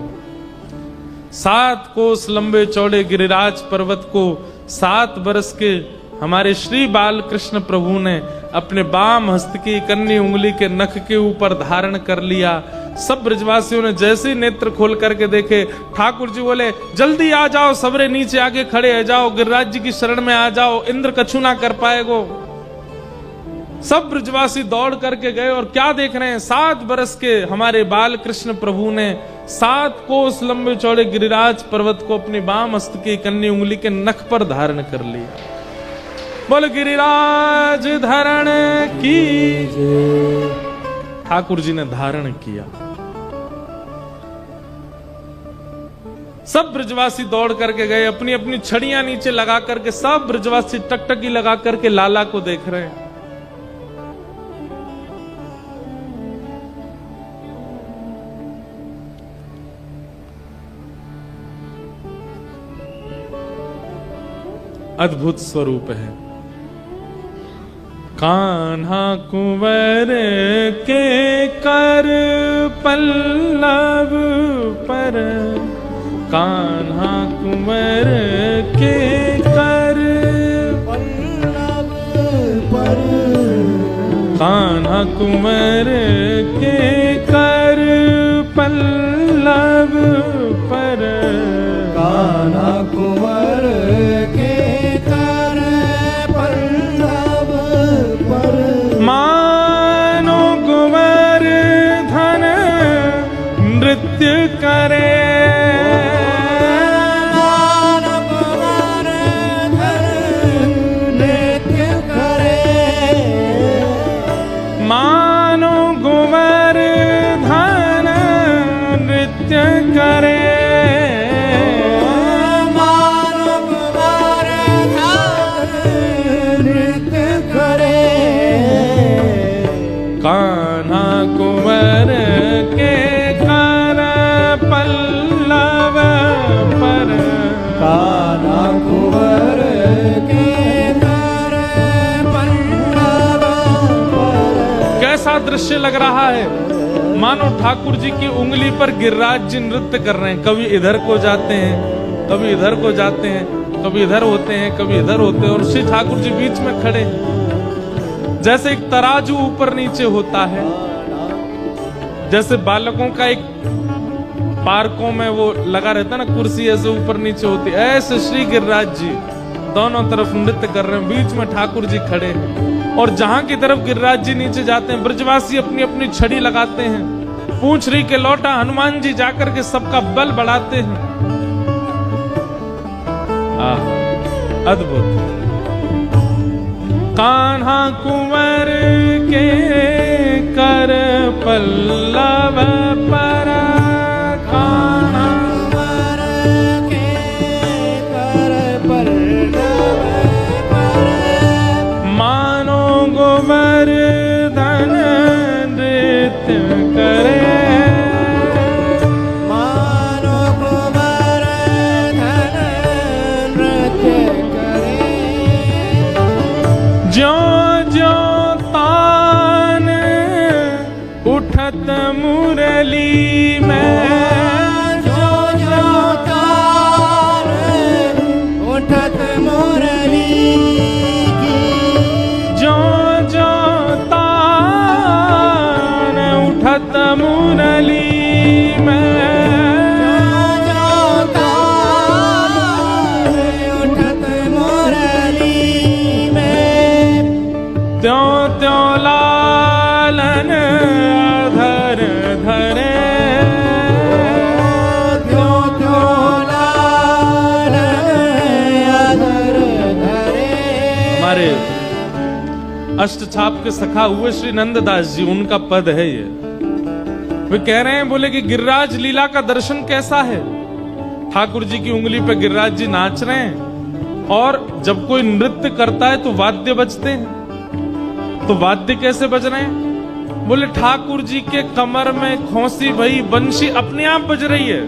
7 कोस लंबे चौड़े गिरिराज पर्वत को 7 बरस के हमारे श्री बाल कृष्ण प्रभु ने अपने बाम हस्त की कन्नी उंगली के नख के ऊपर धारण कर लिया। सब ब्रजवासियों ने जैसे ही नेत्र खोल करके देखे, ठाकुर जी बोले जल्दी आ जाओ, सबरे नीचे आगे खड़े हो जाओ, गिरिराज जी की शरण में आ जाओ, इंद्र कछु ना कर पाएगो। सब ब्रजवासी दौड़ करके गए और क्या देख रहे हैं, 7 बरस के हमारे बाल कृष्ण प्रभु ने 7 कोस लंबे चौड़े गिरिराज पर्वत को अपनी बाम हस्त की कन्नी उंगली के नख पर धारण कर लिया। बोल गिरिराज धारण की। ठाकुर जी ने धारण किया। सब ब्रजवासी दौड़ करके गए, अपनी अपनी छड़ियां नीचे लगा करके सब ब्रजवासी टकटकी लगा करके लाला को देख रहे हैं। अद्भुत स्वरूप है। कान्हा कुंवर के कर पल्लव पर, कान्हा कुंवर के कर पल्लव पर, कान्हा कुंवर के कर पल्लव पर, कान्हा कुंवर के कर पल्लव पर, मानो कुंवर धन नृत्य करे, मानो कुंवर धन नृत्य करे, मानो कुंवर धन नृत्य करे, कान्हा कुंवर के कर पल्लव पर, कान्हा कुंवर के कर पल्लव पर। कैसा दृश्य लग रहा है, मानो ठाकुर जी की उंगली पर गिरिराज जी नृत्य कर रहे हैं। कभी इधर को जाते हैं, कभी इधर को जाते हैं, कभी इधर होते हैं, कभी इधर होते हैं, और श्री ठाकुर जी बीच में खड़े, जैसे एक तराजू ऊपर नीचे होता है, जैसे बालकों का एक पार्कों में वो लगा रहता है ना कुर्सी, ऐसे ऊपर नीचे होती है, ऐसे श्री गिरिराज जी दोनों तरफ नृत्य कर रहे हैं, बीच में ठाकुर जी खड़े हैं। और जहां की तरफ गिरिराज जी नीचे जाते हैं, ब्रजवासी अपनी अपनी छड़ी लगाते हैं, पूंछ री के लौटा हनुमान जी जाकर के सबका बल बढ़ाते हैं। अद्भुत। कान्हा कुंवर के कर पल्लव पर, कान्हा कुंवर के कर पल्लव पर, मानो गोवर्धन नृत्य करे, मानो गोवर्धन नृत्य करे, ज्यों ज्यों तान उठत मुरली में, ज्यों ज्यों तान उठत मुरली की, ज्यों ज्यों तान उठत मुरली में, ज्यों ज्यों तान उठत मुरली में, त्यों त्यों लालन अधर धरे, त्यों त्यों लालन अधर धरे। हमारे अष्टछाप के सखा हुए श्री नंददास जी, उनका पद है ये। वे कह रहे हैं, बोले कि गिरिराज लीला का दर्शन कैसा है। ठाकुर जी की उंगली पे गिरिराज जी नाच रहे हैं, और जब कोई नृत्य करता है तो वाद्य बजते हैं। तो वाद्य कैसे बज रहे हैं? बोले ठाकुर जी के कमर में खोसी भई बंशी अपने आप बज रही है।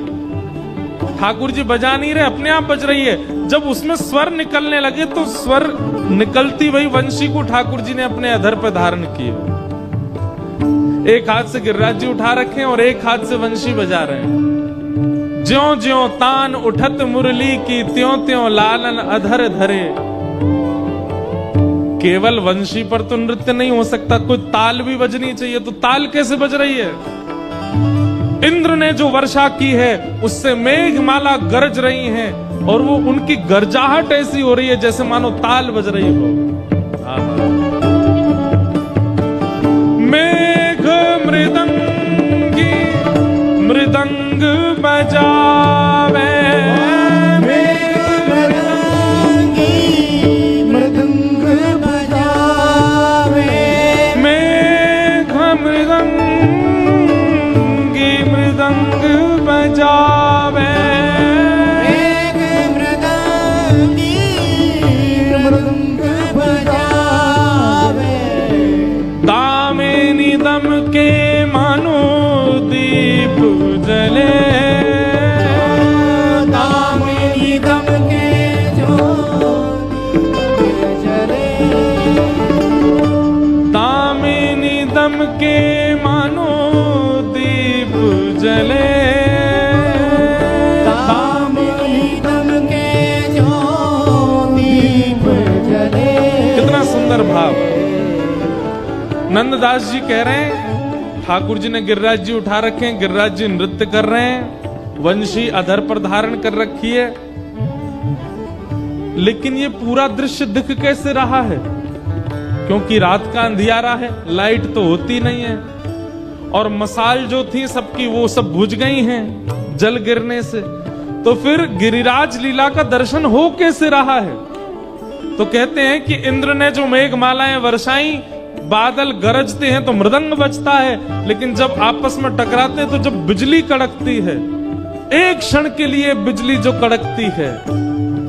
ठाकुर जी बजा नहीं रहे, अपने आप बज रही है। जब उसमें स्वर निकलने लगे तो स्वर निकलती वही वंशी को ठाकुर जी ने अपने अधर पर धारण किया। एक हाथ से गिरिराज जी उठा रखे हैं और एक हाथ से वंशी बजा रहे हैं। ज्यों ज्यों तान उठत मुरली की, त्यों त्यों लालन अधर धरे। केवल वंशी पर तो नृत्य नहीं हो सकता, कोई ताल भी बजनी चाहिए। तो ताल कैसे बज रही है? इंद्र ने जो वर्षा की है उससे मेघमाला गरज रही हैं, और वो उनकी गरजाहट ऐसी हो रही है जैसे मानो ताल बज रही हो। मेघ मृदंगी मृदंग बजावे, मृदंगी मृदंग बजावे, मेघ मृदंगी मृदंग बजावे, मेघ मृदंगी मृदंग बजावे, दामिनी दम के मानो दीप जले, दामिनी दम के जो दीप जले, दामिनी दम के मानो दीप जले, दामिनी दम के जो दीप जले। कितना सुंदर भाव। नंददास जी कह रहे हैं, ठाकुर जी ने गिरिराज जी उठा रखे हैं, गिरिराज जी नृत्य कर रहे हैं, वंशी अधर पर धारण कर रखी है। लेकिन ये पूरा दृश्य दिख कैसे रहा है? क्योंकि रात का अंधियारा है, लाइट तो होती नहीं है, और मसाल जो थी सबकी वो सब बुझ गई हैं जल गिरने से। तो फिर गिरिराज लीला का दर्शन हो कैसे रहा है? तो कहते हैं कि इंद्र ने जो मेघमालाएं वर्षाई, बादल गरजते हैं तो मृदंग बजता है, लेकिन जब आपस में टकराते हैं तो जब बिजली कड़कती है, एक क्षण के लिए बिजली जो कड़कती है,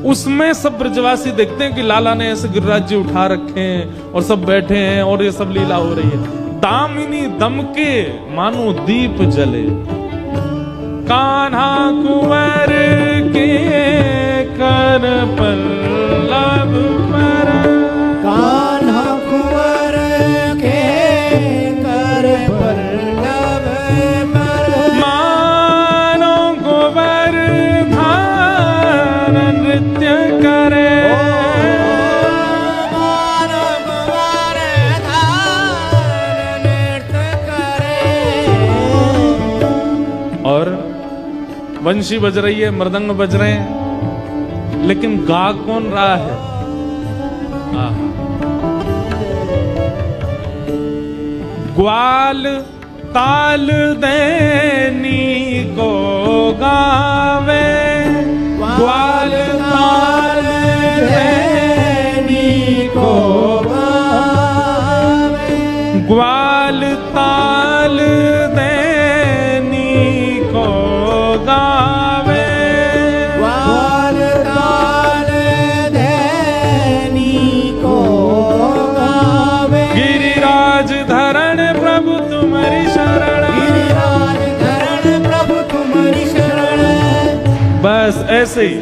उसमें सब ब्रजवासी देखते हैं कि लाला ने ऐसे गिरिराज जी उठा रखे हैं और सब बैठे हैं और ये सब लीला हो रही है। दामिनी दम के मानो दीप जले, कान्हा कुंवर के कर पल्लव पर, कान्हा कुंवर के कर पल्लव पर, मानो गोवर्धन नृत्य करे, मानो गोवर्धन नृत्य करे। और वंशी बज रही है, मृदंग बज रहे हैं, लेकिन गा कौन रहा है? ग्वाल ताल दैनी को गावे, ग्वाल ताल दैनी को ऐसे ही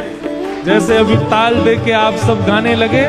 जैसे अभी ताल दे के आप सब गाने लगे,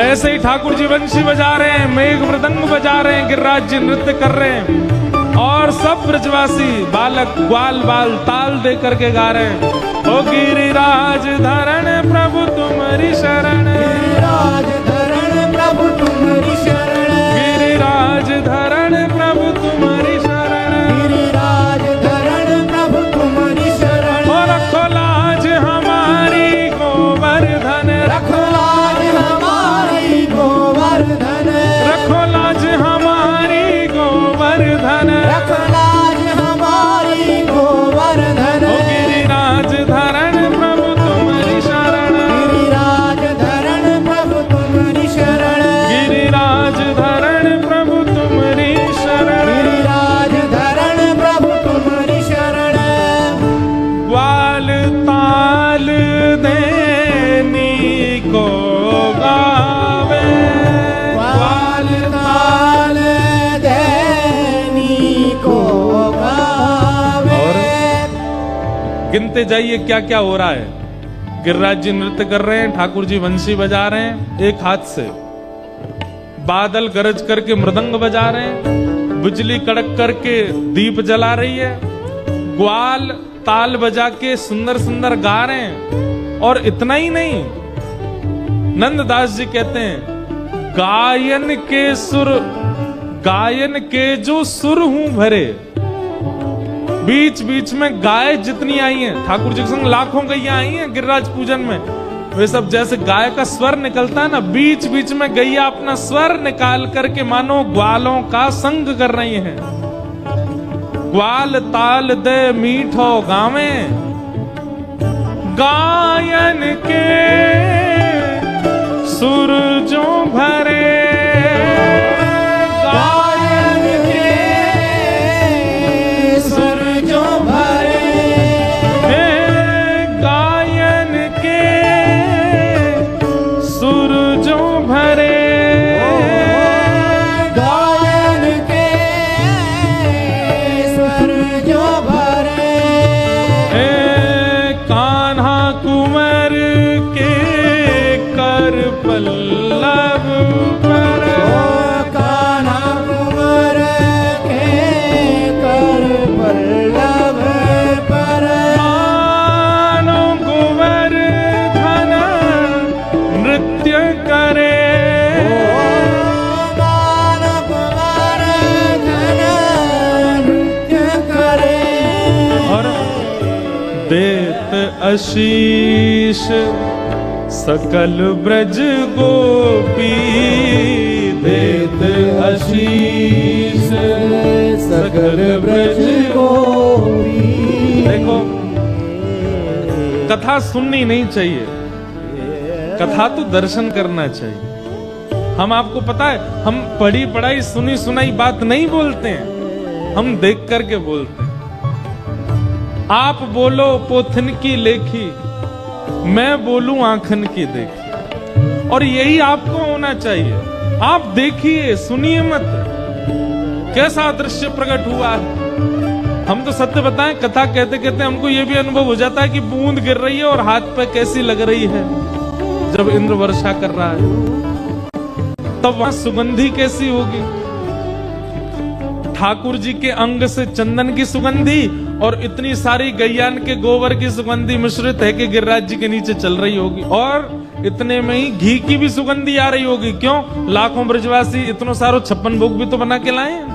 ऐसे ही ठाकुर जी बंशी बजा रहे हैं, मेघ मृदंग बजा रहे हैं, गिरिराज जी नृत्य कर रहे हैं और सब ब्रजवासी बालक ग्वाल बाल ताल दे करके गा रहे हैं। ओ गिरिराज धरण प्रभु तुम्हारी शरण, गिरिराज धरण प्रभु तुम्हारी शरण, गिरिराज धरण प्रभु तुम्हारी शरण, गिरिराज धरण प्रभु तुम्हारी शरण। और रखो लाज हमारी गोवर्धन, रखो लाज हमारी गोवर्धन, रखो लाज हमारी गोवर्धन, रखो लाज हमारी गोवर्धन। ओ गिरिराज धरण प्रभु तुम्हारी शरण, गिरिराज धरण प्रभु तुम्हारी शरण, गिरिराज धरण प्रभु तुम्हारी शरण, गिरिराज धरण प्रभु तुम्हारी शरण। ग्वाल ताल देनी को गावे, ग्वाल ताल देनी को गावे। गिनते जाइए क्या क्या हो रहा है। गिरिराज जी नृत्य कर रहे हैं, ठाकुर जी बंशी बजा रहे हैं एक हाथ से, बादल गरज करके मृदंग बजा रहे हैं, बिजली कड़क करके दीप जला रही है, ग्वाल ताल बजा के सुंदर सुंदर गा रहे हैं। और इतना ही नहीं, नंददास जी कहते हैं गायन के सुर, गायन के जो सुर हूं भरे, बीच बीच में गाय जितनी आई हैं, ठाकुर जी के संग लाखों गैया आई हैं गिरिराज पूजन में, वे सब जैसे गाय का स्वर निकलता है ना, बीच बीच में गैया अपना स्वर निकाल करके मानो ग्वालों का संग कर रही हैं। ग्वाल ताल दे मीठो गावे, गायन के सुर जो भरे, गायन के सुर जो भरे, गायन के सुर जो भरे, गायन के स्वर जो भरे। कान्हा कुंवर के कर पल्लव पर, कान्हा कुंवर के कर पल्लव पर, मानो कुंवर धन नृत्य करे, मान कुंवर धन नृत्य करे। और देत आशीष सकल ब्रज गोपी, देत आशीष सकल ब्रज गोपी। देखो, कथा सुननी नहीं चाहिए, कथा तो दर्शन करना चाहिए। हम आपको पता है, हम पढ़ी पढ़ाई सुनी सुनाई बात नहीं बोलते हैं, हम देख करके बोलते हैं। आप बोलो पोथन की लेखी, मैं बोलूं आंखन की देखी, और यही आपको होना चाहिए। आप देखिए, सुनिए मत, कैसा दृश्य प्रकट हुआ है। हम तो सत्य बताएं, कथा कहते कहते हमको ये भी अनुभव हो जाता है कि बूंद गिर रही है और हाथ पे कैसी लग रही है जब इंद्र वर्षा कर रहा है, तब वहां सुगंधी कैसी होगी। ठाकुर जी के अंग से चंदन की सुगंधी और इतनी सारी गैयान के गोबर की सुगंधी मिश्रित है कि गिरिराज जी के नीचे चल रही होगी, और इतने में ही घी की भी सुगंधी आ रही होगी। क्यों? लाखों ब्रजवासी इतनों सारो 56 भोग भी तो बना के लाए हैं।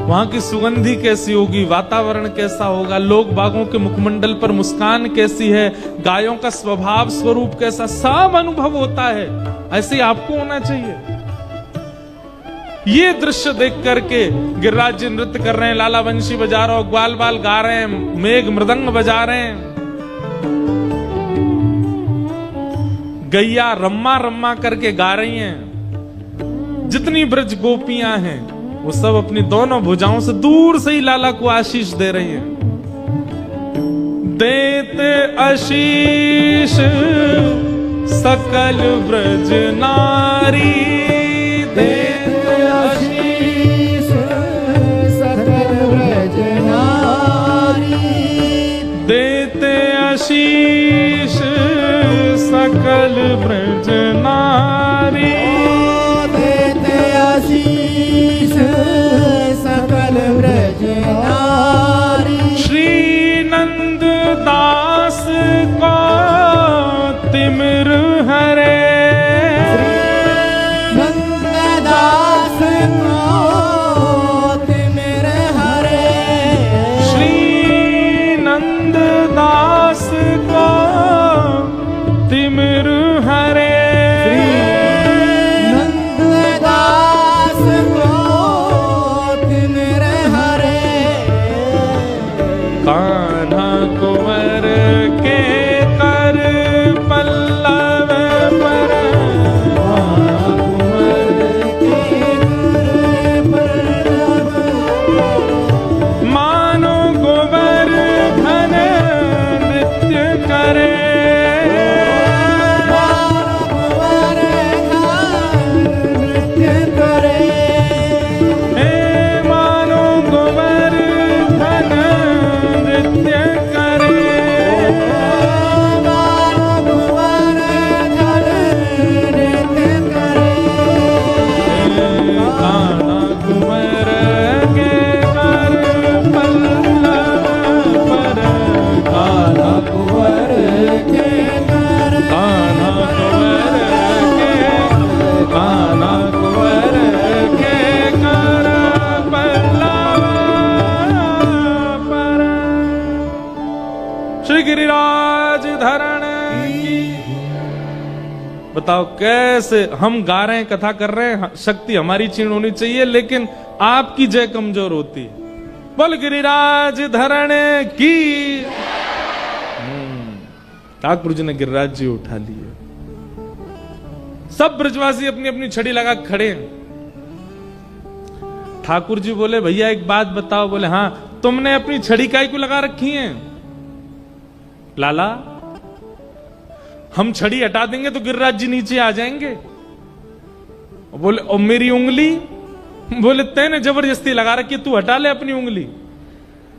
वहां की सुगंधी कैसी होगी, वातावरण कैसा होगा, लोग बागों के मुखमंडल पर मुस्कान कैसी है, गायों का स्वभाव स्वरूप कैसा, सब अनुभव होता है। ऐसे आपको होना चाहिए। ये दृश्य देख करके गिरिराज जी नृत्य कर रहे हैं, लाला वंशी बजा रहे हो, ग्वाल बाल गा रहे हैं, मेघ मृदंग बजा रहे हैं, गैया रम्मा रम्मा करके गा रही हैं। जितनी ब्रज गोपियां हैं वो सब अपनी दोनों भुजाओं से दूर से ही लाला को आशीष दे रही हैं। देते आशीष सकल ब्रज नारी, देते आशीष सकल ब्रज नारी, देते सकल ब्रज नारी। देते आशीष सकल ब्रज नारी। श्री नंद दास को तिमिर हरे। नंददास को तिमिर हरे। श्री नंद दास को तिमिर हरे। नंददास को तिमिर हरे। कान्हा कुंवर के कर पल्लव पर। मानो गोवर्धन नृत्य करे। नृत्य करे। हे मानो गोवर्धन नृत्य करे। कान्हा कुंवर के कर पल्लव पर। कान्हा कुंवर के कर। कान्हा कुंवर के। कान्हा कुंवर के कर पल्लव पर। श्री गिरिराज धरण की। बताओ कैसे हम गा रहे हैं, कथा कर रहे हैं, शक्ति हमारी क्षीण होनी चाहिए, लेकिन आपकी जय कमजोर होती है। बोल गिरिराज धरण की। ठाकुर जी ने गिरिराज जी उठा लिए। सब ब्रजवासी अपनी अपनी छड़ी लगा खड़े हैं। ठाकुर जी बोले भैया एक बात बताओ। बोले हाँ। तुमने अपनी छड़ी काहे को लगा रखी है? लाला हम छड़ी हटा देंगे तो गिरिराज जी नीचे आ जाएंगे। बोले और मेरी उंगली? बोले तैने जबरदस्ती लगा रखी, तू हटा ले अपनी उंगली,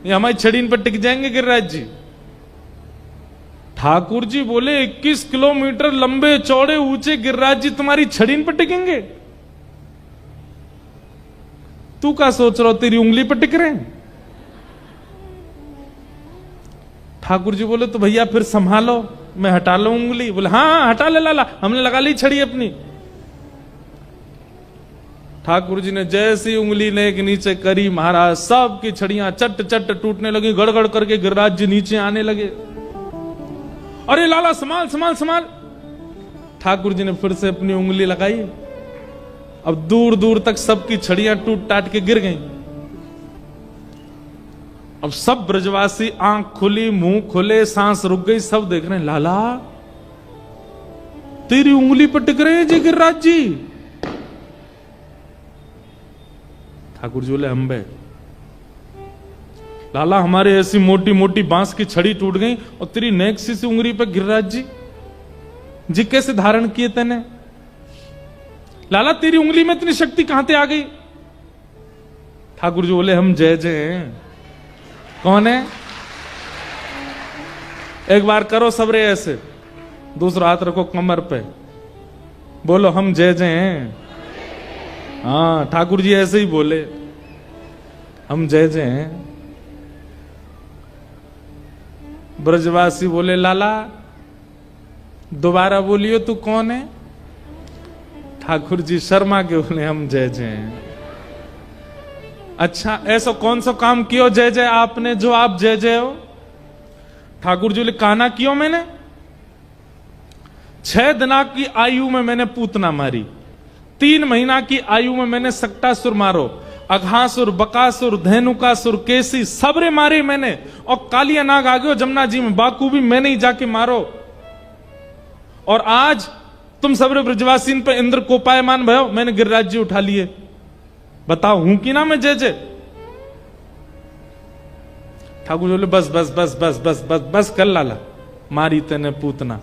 ये हमारी छड़ी इन पर टिक जाएंगे गिरिराज जी। ठाकुर जी बोले 21 किलोमीटर लंबे चौड़े ऊंचे गिरिराज जी तुम्हारी छड़ी इन पर टिकेंगे? तू क्या सोच रहा हो, तेरी उंगली पर टिक रहे हैं? ठाकुर जी बोले तो भैया फिर संभालो, मैं हटा लो उंगली। बोले हाँ हाँ हटा ले लाला, हमने लगा ली छड़ी अपनी। ठाकुर जी ने जैसी उंगली ने एक नीचे करी, महाराज सब की छड़ियां चट चट टूटने लगी, गड़गड़ करके गिरिराज जी नीचे आने लगे। अरे लाला संभाल संभाल संभाल। ठाकुर जी ने फिर से अपनी उंगली लगाई। अब दूर दूर तक सबकी छड़ियां टूट टाट के गिर गईं। अब सब ब्रजवासी आंख खुली, मुंह खुले, सांस रुक गई, सब देख रहे हैं। लाला तेरी उंगली पर टिक रहे हैं जी गिरिराज जी। ठाकुर जी बोले अंबे लाला हमारे ऐसी मोटी मोटी बांस की छड़ी टूट गई और तेरी नेक सी उंगली पर गिरिराज जी कैसे धारण किए तेने? लाला तेरी उंगली में इतनी शक्ति कहां से आ गई? ठाकुर जी बोले हम जय जय हैं। कौन है? एक बार करो सबरे ऐसे, दूसरा हाथ रखो कमर पे, बोलो हम जय जय हैं। हाँ ठाकुर जी ऐसे ही बोले हम जय जय हैं। ब्रजवासी बोले लाला दोबारा बोलियो तू कौन है? ठाकुर जी शर्मा के बोले हम जय जय हैं। अच्छा ऐसा कौन सा काम किया जय जय आपने जो आप जय जय हो? ठाकुर जी बोले काना कियो मैंने? 6 दिना की आयु में मैंने पूतना मारी, 3 महीना की आयु में मैंने सक्टासुर मारो, अघासुर, बकासुर, धेनुकासुर, केसी सबरे मारे मैंने, और कालिया नाग आ गयो जमुना जी में, बाकू भी मैंने ही जाके मारो। और आज तुम सबरे ब्रजवासी पे इंद्र कोपायमान भयो, मैंने गिरिराज जी उठा लिए। बताओ हूं कि ना मैं जय जय? ठाकुर बोले बस बस बस बस बस बस बस कर लाला, मारी तेने पूतना।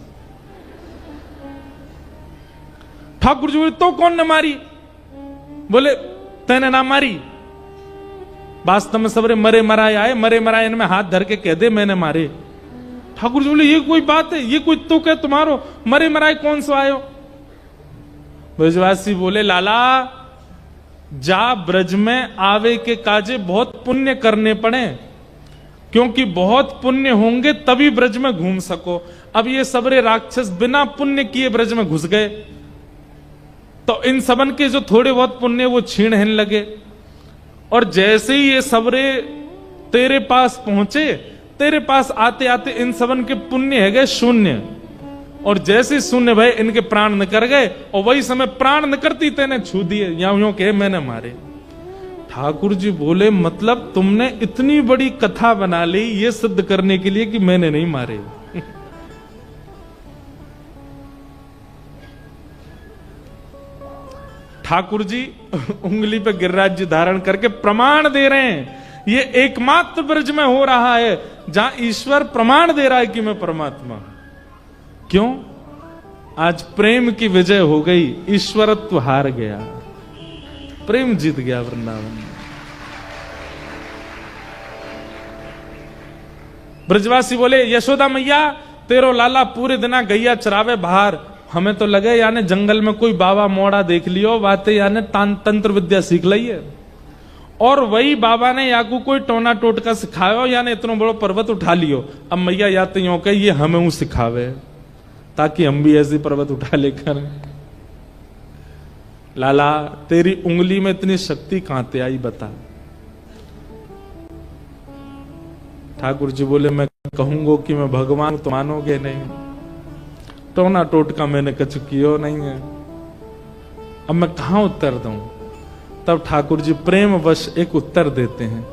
ठाकुर जी बोले तो कौन ने मारी? बोले तेने ना मारी, वास्तव में सबरे मरे मराए आए, मरे मराए इनमें हाथ धर के कह दे मैंने मारे। ठाकुर जी बोले ये कोई बात है, ये कोई तुक है तुम्हारो, मरे मराए कौन सो आयो। ब्रजवासी बोले लाला जा ब्रज में आवे के काजे बहुत पुण्य करने पड़े, क्योंकि बहुत पुण्य होंगे तभी ब्रज में घूम सको। अब ये सबरे राक्षस बिना पुण्य किए ब्रज में घुस गए, तो इन सबन के जो थोड़े बहुत पुण्य वो छीण हेन लगे। और जैसे ही ये सबरे तेरे पास पहुंचे, तेरे पास आते आते इन सबन के पुण्य है गए शून्य, और जैसे शून्य भय इनके प्राण निकर गए, और वही समय प्राण निकरती तेने छू दिए, यूं के मैंने मारे। ठाकुर जी बोले मतलब तुमने इतनी बड़ी कथा बना ली ये सिद्ध करने के लिए कि मैंने नहीं मारे। ठाकुर जी उंगली पे गिरिराज जी धारण करके प्रमाण दे रहे हैं, ये एकमात्र ब्रज में हो रहा है जहां ईश्वर प्रमाण दे रहा है कि मैं परमात्मा। क्यों? आज प्रेम की विजय हो गई, ईश्वरत्व हार गया, प्रेम जीत गया वृंदावन। ब्रजवासी बोले यशोदा मैया तेरो लाला पूरे दिना गैया चरावे बाहर, हमें तो लगे यानी जंगल में कोई बाबा मोड़ा देख लियो, बातें यानी तंत्र विद्या सीख ली है, और वही बाबा ने याकू कोई टोना टोटका सिखायो, यानी इतना बड़ो पर्वत उठा लियो। अब मैया या तो यूं कहे ये हमें वो सिखावे ताकि हम भी ऐसी पर्वत उठा लेकर। लाला तेरी उंगली में इतनी शक्ति कहां से आई बता। ठाकुर जी बोले मैं कहूंगा कि मैं भगवान तो मानोगे नहीं, टोना टोटका मैंने कछु कियो नहीं है, अब मैं कहां उत्तर दूं। तब ठाकुर जी प्रेम वश एक उत्तर देते हैं,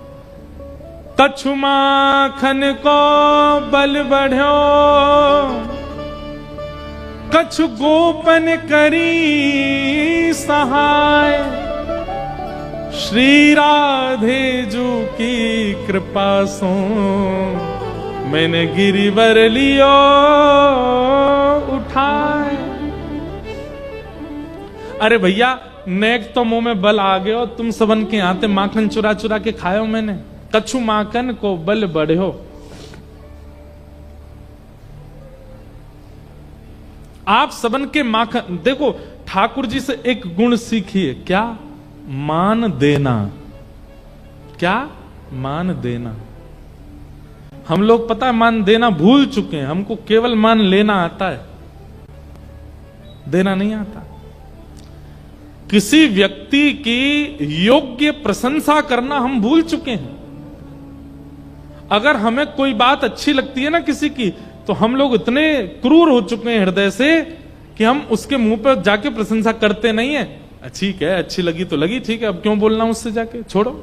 कछु माखन को बल बढ़्यो, कछु गोपन करी सहाय, श्री राधे जू की कृपा सो मैंने गिरिवर लियो उठाए। अरे भैया नेक तो मुंह में बल आ गयो, तुम सबन के आते माखन चुरा चुरा के खायो मैंने, कछु माखन को बल बढ़ो। आप सबन के माखन देखो, ठाकुर जी से एक गुण सीखिए, क्या? मान देना। क्या? मान देना। हम लोग पता है मान देना भूल चुके हैं, हमको केवल मान लेना आता है, देना नहीं आता। किसी व्यक्ति की योग्य प्रशंसा करना हम भूल चुके हैं। अगर हमें कोई बात अच्छी लगती है ना किसी की, तो हम लोग इतने क्रूर हो चुके हैं हृदय से कि हम उसके मुंह पर जाके प्रशंसा करते नहीं है। ठीक है, अच्छी लगी तो लगी, ठीक है, अब क्यों बोलना उससे जाके, छोड़ो।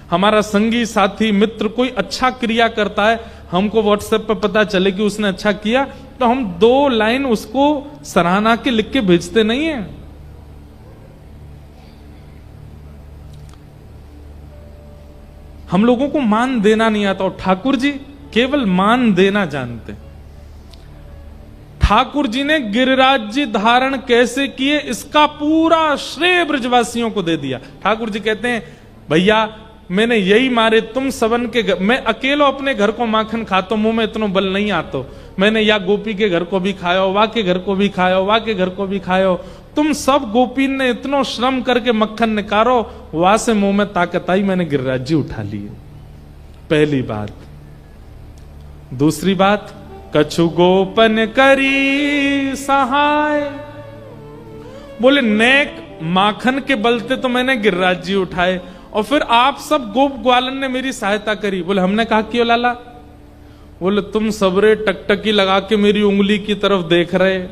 हमारा संगी साथी मित्र कोई अच्छा क्रिया करता है, हमको व्हाट्सएप पर पता चले कि उसने अच्छा किया, तो हम 2 लाइन उसको सराहना के लिख के भेजते नहीं है। हम लोगों को मान देना नहीं आता, और ठाकुर जी केवल मान देना जानते। ठाकुर जी ने गिरिराज जी धारण कैसे किए इसका पूरा श्रेय ब्रजवासियों को दे दिया। ठाकुर जी कहते हैं भैया मैंने यही मारे तुम सबन के घर, मैं अकेलो अपने घर को माखन खातो, मुंह में इतना बल नहीं आतो, मैंने या गोपी के घर को भी खायो, वा के घर को भी खायो, वा के घर को भी खायो, तुम सब गोपी ने इतना श्रम करके मक्खन निकारो, वहां से मुंह में ताकत आई, मैंने गिरिराज जी उठा लिए। पहली बात। दूसरी बात, कछु गोपन करी सहाय, बोले नेक माखन के बलते तो मैंने गिरिराज जी उठाए, और फिर आप सब गोप ग्वालन ने मेरी सहायता करी। बोले हमने कहा क्यों लाला? बोले तुम सबरे टकटकी लगा के मेरी उंगली की तरफ देख रहे,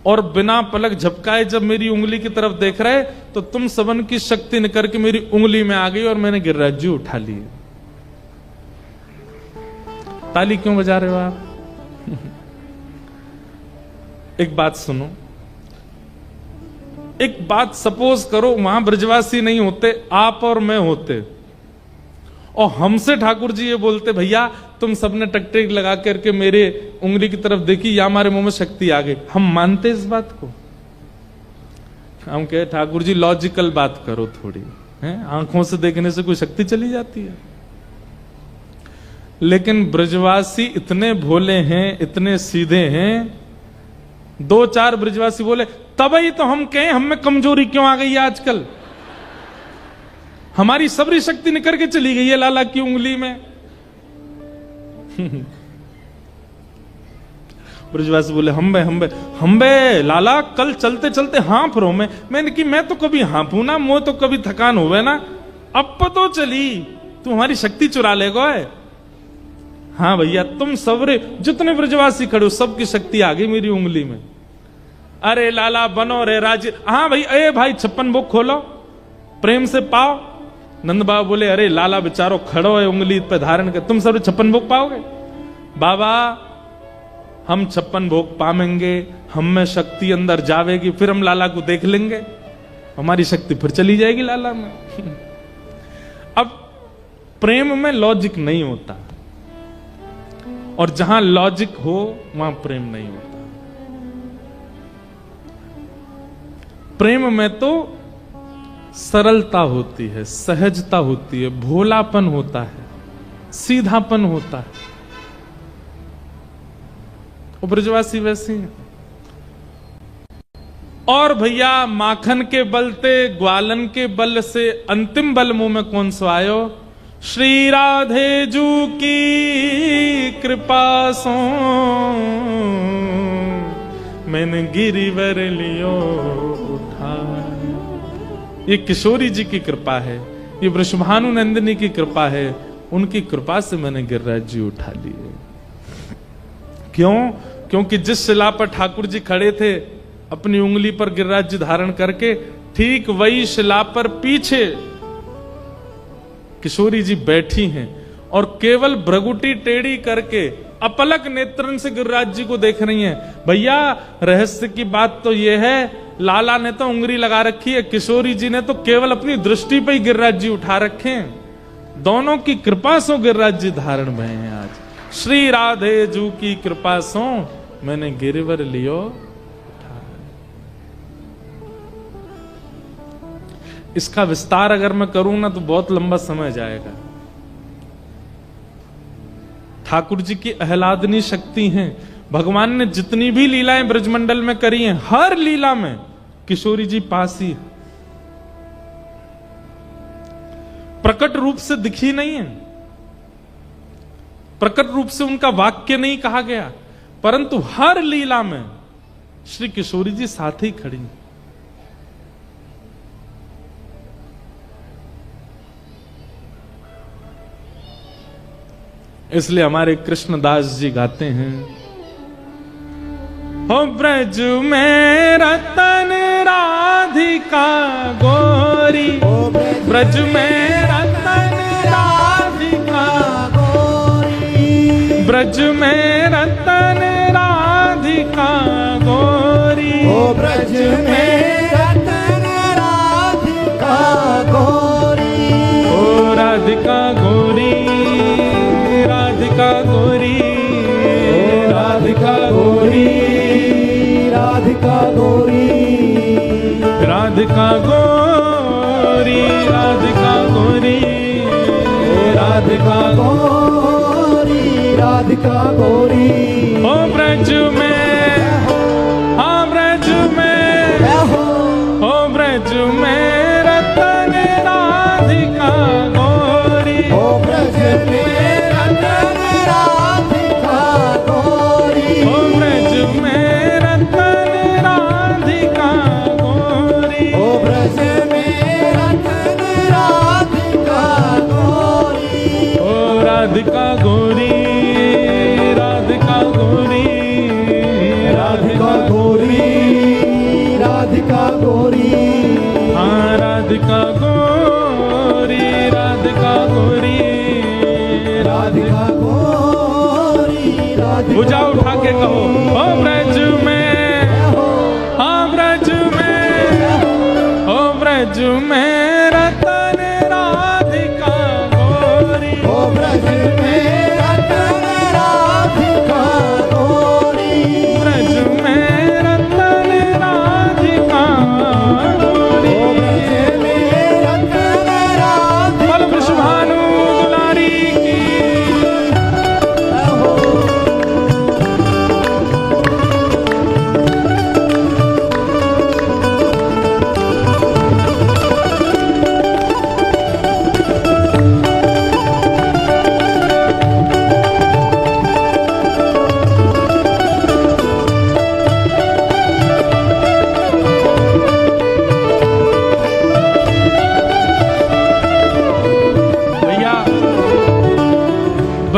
और बिना पलक झपकाए जब मेरी उंगली की तरफ देख रहे, तो तुम सबन की शक्ति निकल के मेरी उंगली में आ गई और मैंने गिरिराज जी उठा लिए। ताली क्यों बजा रहे हो आप? एक बात सुनो, एक बात सपोज करो वहां ब्रजवासी नहीं होते, आप और मैं होते, और हमसे ठाकुर जी ये बोलते भैया तुम सबने टकटक लगा करके मेरे उंगली की तरफ देखी या हमारे मुंह में शक्ति आ गई, हम मानते इस बात को? हम कहे ठाकुर जी लॉजिकल बात करो थोड़ी, हैं? आंखों से देखने से कोई शक्ति चली जाती है? लेकिन ब्रजवासी इतने भोले हैं, इतने सीधे हैं। 2-4 ब्रजवासी बोले तभी तो हम कहें हम में कमजोरी क्यों आ गई है आजकल, हमारी सबरी शक्ति निकल के चली गई है लाला की उंगली में। ब्रजवासी बोले हम बे लाला कल चलते चलते हाँफ रहो। मैंने कि मैं तो कभी हाँफू ना, मुंह तो कभी थकान होवे ना, अब तो चली तू हमारी शक्ति चुरा लेगा। हाँ भैया तुम सबरे जितने ब्रजवासी खड़े हो सबकी शक्ति आ गई मेरी उंगली में। अरे लाला बनो रे राजी। हाँ भाई, ए भाई 56 भोग खोलो, प्रेम से पाओ। नंद बाबा बोले अरे लाला बेचारो खड़ो है उंगली पे धारण कर, तुम सब 56 भोग पाओगे? बाबा हम 56 भोग पाएंगे, हम में शक्ति अंदर जावेगी, फिर हम लाला को देख लेंगे, हमारी शक्ति फिर चली जाएगी लाला में। अब प्रेम में लॉजिक नहीं होता, और जहां लॉजिक हो वहां प्रेम नहीं होता। प्रेम में तो सरलता होती है, सहजता होती है, भोलापन होता है, सीधापन होता है। वो ब्रजवासी वैसे हैं। और भैया माखन के बलते ग्वालन के बल से अंतिम बल मुंह में कौन सा आयो? श्री राधे जू की कृपा सो मैंने गिरिवर लियो उठा। ये किशोरी जी की कृपा है, ये वृषभानु नंदिनी की कृपा है, उनकी कृपा से मैंने गिरिराज जी उठा लिए। क्यों? क्योंकि जिस शिला पर ठाकुर जी खड़े थे अपनी उंगली पर गिरिराज जी धारण करके, ठीक वही शिला पर पीछे किशोरी जी बैठी हैं और केवल भ्रगुटी टेढ़ी करके अपलक नेत्रन से गिरिराज जी को देख रही हैं। भैया रहस्य की बात तो यह है, लाला ने तो उंगली लगा रखी है, किशोरी जी ने तो केवल अपनी दृष्टि पे ही गिरिराज जी उठा रखे हैं। दोनों की कृपा सो गिरिराज जी धारण भये हैं आज। श्री राधे जू की कृपा सो मैंने गिरिवर लियो उठा। इसका विस्तार अगर मैं करूं ना तो बहुत लंबा समय जाएगा। ठाकुर जी की आह्लादनी शक्ति है। भगवान ने जितनी भी लीलाएं ब्रजमंडल में करी हैं, हर लीला में किशोरी जी पास ही प्रकट रूप से दिखी नहीं है, प्रकट रूप से उनका वाक्य नहीं कहा गया, परंतु हर लीला में श्री किशोरी जी साथ ही खड़ी। इसलिए हमारे कृष्णदास जी गाते हैं, हो ब्रज में रतन राधिका गोरी, ब्रज में रतन राधिका गोरी, ब्रज में रतन राधिका गोरी, ओ ब्रज में रतन राधिका गोरी, ओ राधिका गोरी, राधिका गोरी, राधिका गोरी, राधिका गोरी, राधिका गोरी, राधिका गोरी, राधिका गोरी, राधिका गोरी। ओ ब्रज में, हाँ ब्रज में, ओ ब्रज में रतन राधिका गोरी, ओ ब्रज में रतन राधिका गोरी, ओ ब्रज में रतन राधिका गोरी, ओ ब्रज में रतन राधिका गोरी, ओ राधिका गोरी, राधिका गोरी, राधिका गोरी, राधिका गोरी, हाँ राधिका गोरी, राधिका गोरी, राधिका गोरी, राधिका भुजा उठा के कहो, ओ ब्रज में, हाँ ब्रज में, ओ ब्रज में रतन राधिका गोरी, ओ ब्रज में रतन राधिका गोरी, ब्रज में रतन राधिका गोरी, ओ ब्रज में रतन राधिका बल वृषभानु दुलारी की,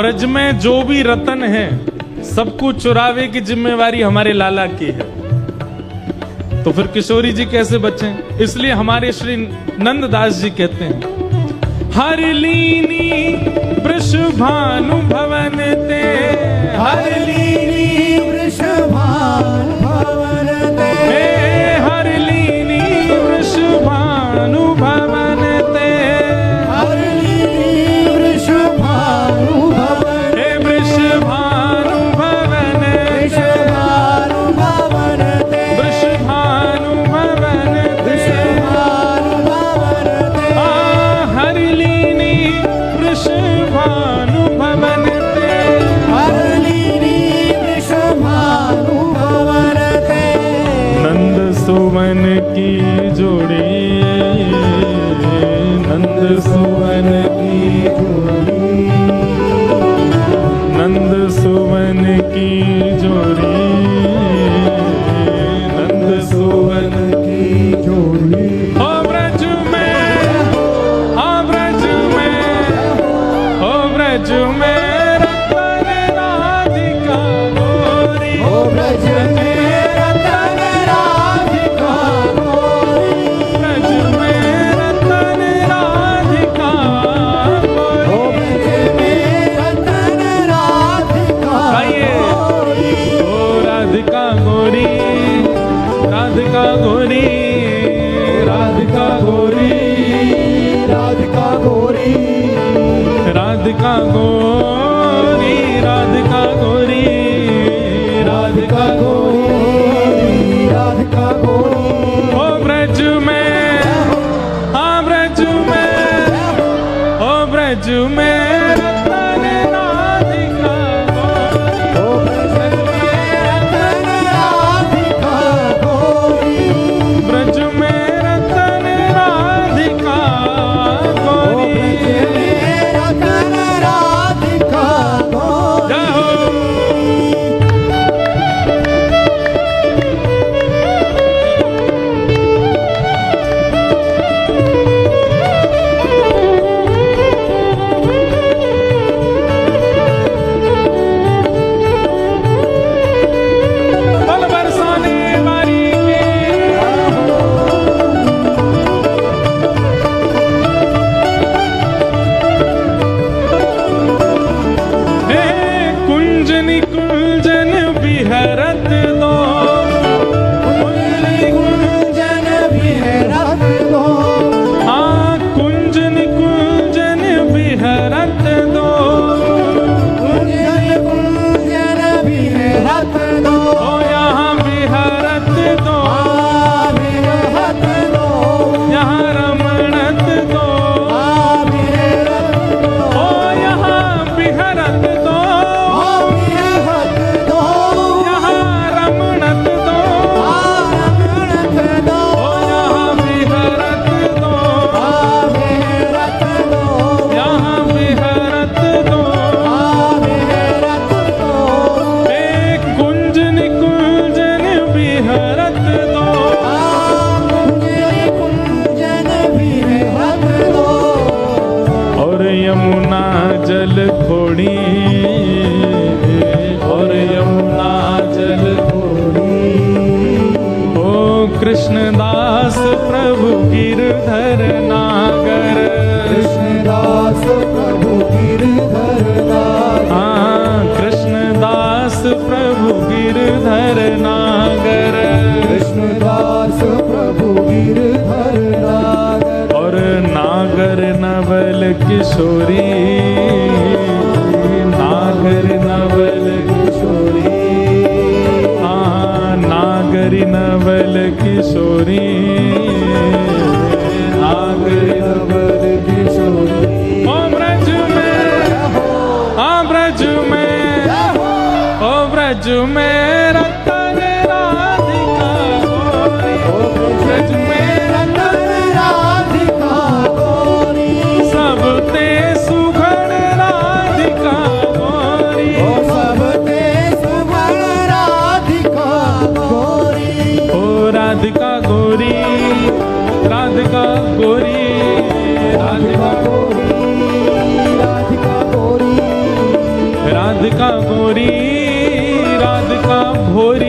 ब्रज में जो भी रतन है सबको चुरावे की जिम्मेवारी हमारे लाला की है, तो फिर किशोरी जी कैसे बचें? इसलिए हमारे श्री नंददास जी कहते हैं, हर लीनी वृषभानु भवन ते, हर लीनी वृषभानु भवन ते, हर लीनी वृषभानु भवन ते, हर लीनी वृषभानु भवन, हे वृषभानु भवन, वृषभानु भवन ते, वृषभानु भवन ते, वृषभानु भवन ते, हर लीनी वृषभानु भवन ते, हर लीनी वृषभानु भवन ते, नंद सुवन की जोड़ी, नंद सुवन की जोड़ी, नंद सुवन की जोड़ी, नंद सुवन की जोड़ी, ओ ब्रज में, ओ ब्रज में, ओ ब्रज में रतन राधिका गोरी, ओ ब्रज में रतन राधिका गोरी, ब्रज में रतन राधिका ओ गोरी। ब्रज में रतन राधिका आइए। गोरी, ओ राधिका गोरी, राधिका गोरी, राधिका गोरी, राधिका गोरी, राधिका गोरी, राधिका गोरी, राधिका गोरी, राधिका गोरी, ओ ब्रज में, हाँ ब्रज में, ओ ब्रज में रतन राधिका गोरी, ओ ब्रज में रतन राधिका गोरी, ब्रज में रतन राधिका ओ ब्रज गोरी। में रतन राधिका गोरी। जाओ। पल बरसाने वाली के, हे कुंजन कुंजन बिहरत दो, कुंजन कुंजन बिहरत दो, हाँ कुंजन कुंजन बिहरत दो, कुंजन कुंजन बिहरत दो, ओ यहाँ बिहरत दो, आ बिहरत दो, यहाँ रमणत दो, आ बिहरत दो, ओ यहाँ बिहरत दो, आ बिहरत दो, यहाँ रमणत दो, आ रमणत दो, ओ यहाँ बिहरत दो, आ बिहरत दो, यहाँ बिहरत दो, आ बिहरत दो, हे कुंजन कुंजन बिहरत दो, आ कुंजन कुंजन बिहरत दो, और यमुना जल खोड़ी, और यमुना जल खोड़ी, ओ कृष्णदास प्रभु गिरधर नागर, कृष्णदास प्रभु गिरधर नागर, हाँ कृष्णदास प्रभु गिरधर नागर, कृष्णदास प्रभु गिरधर नागर, और नागर नवल किशोरी, नागर नवल किशोरी, हाँ नागरी नवल किशोरी, नागरी नवल किशोरी, ओ ब्रज में, हाँ ब्रज में, ओ ब्रज में रतन राधिका गोरी, ओ ब्रज में रतन राधिका गोरी, सब ते सुघड़ राधिका गोरी, ओ सब ते सुमन राधिका गोरी, ओ राधिका गोरी, राधिका गोरी, राधिका राधिका गोरी, राधिका गोरी, मोरी राधिका भोरी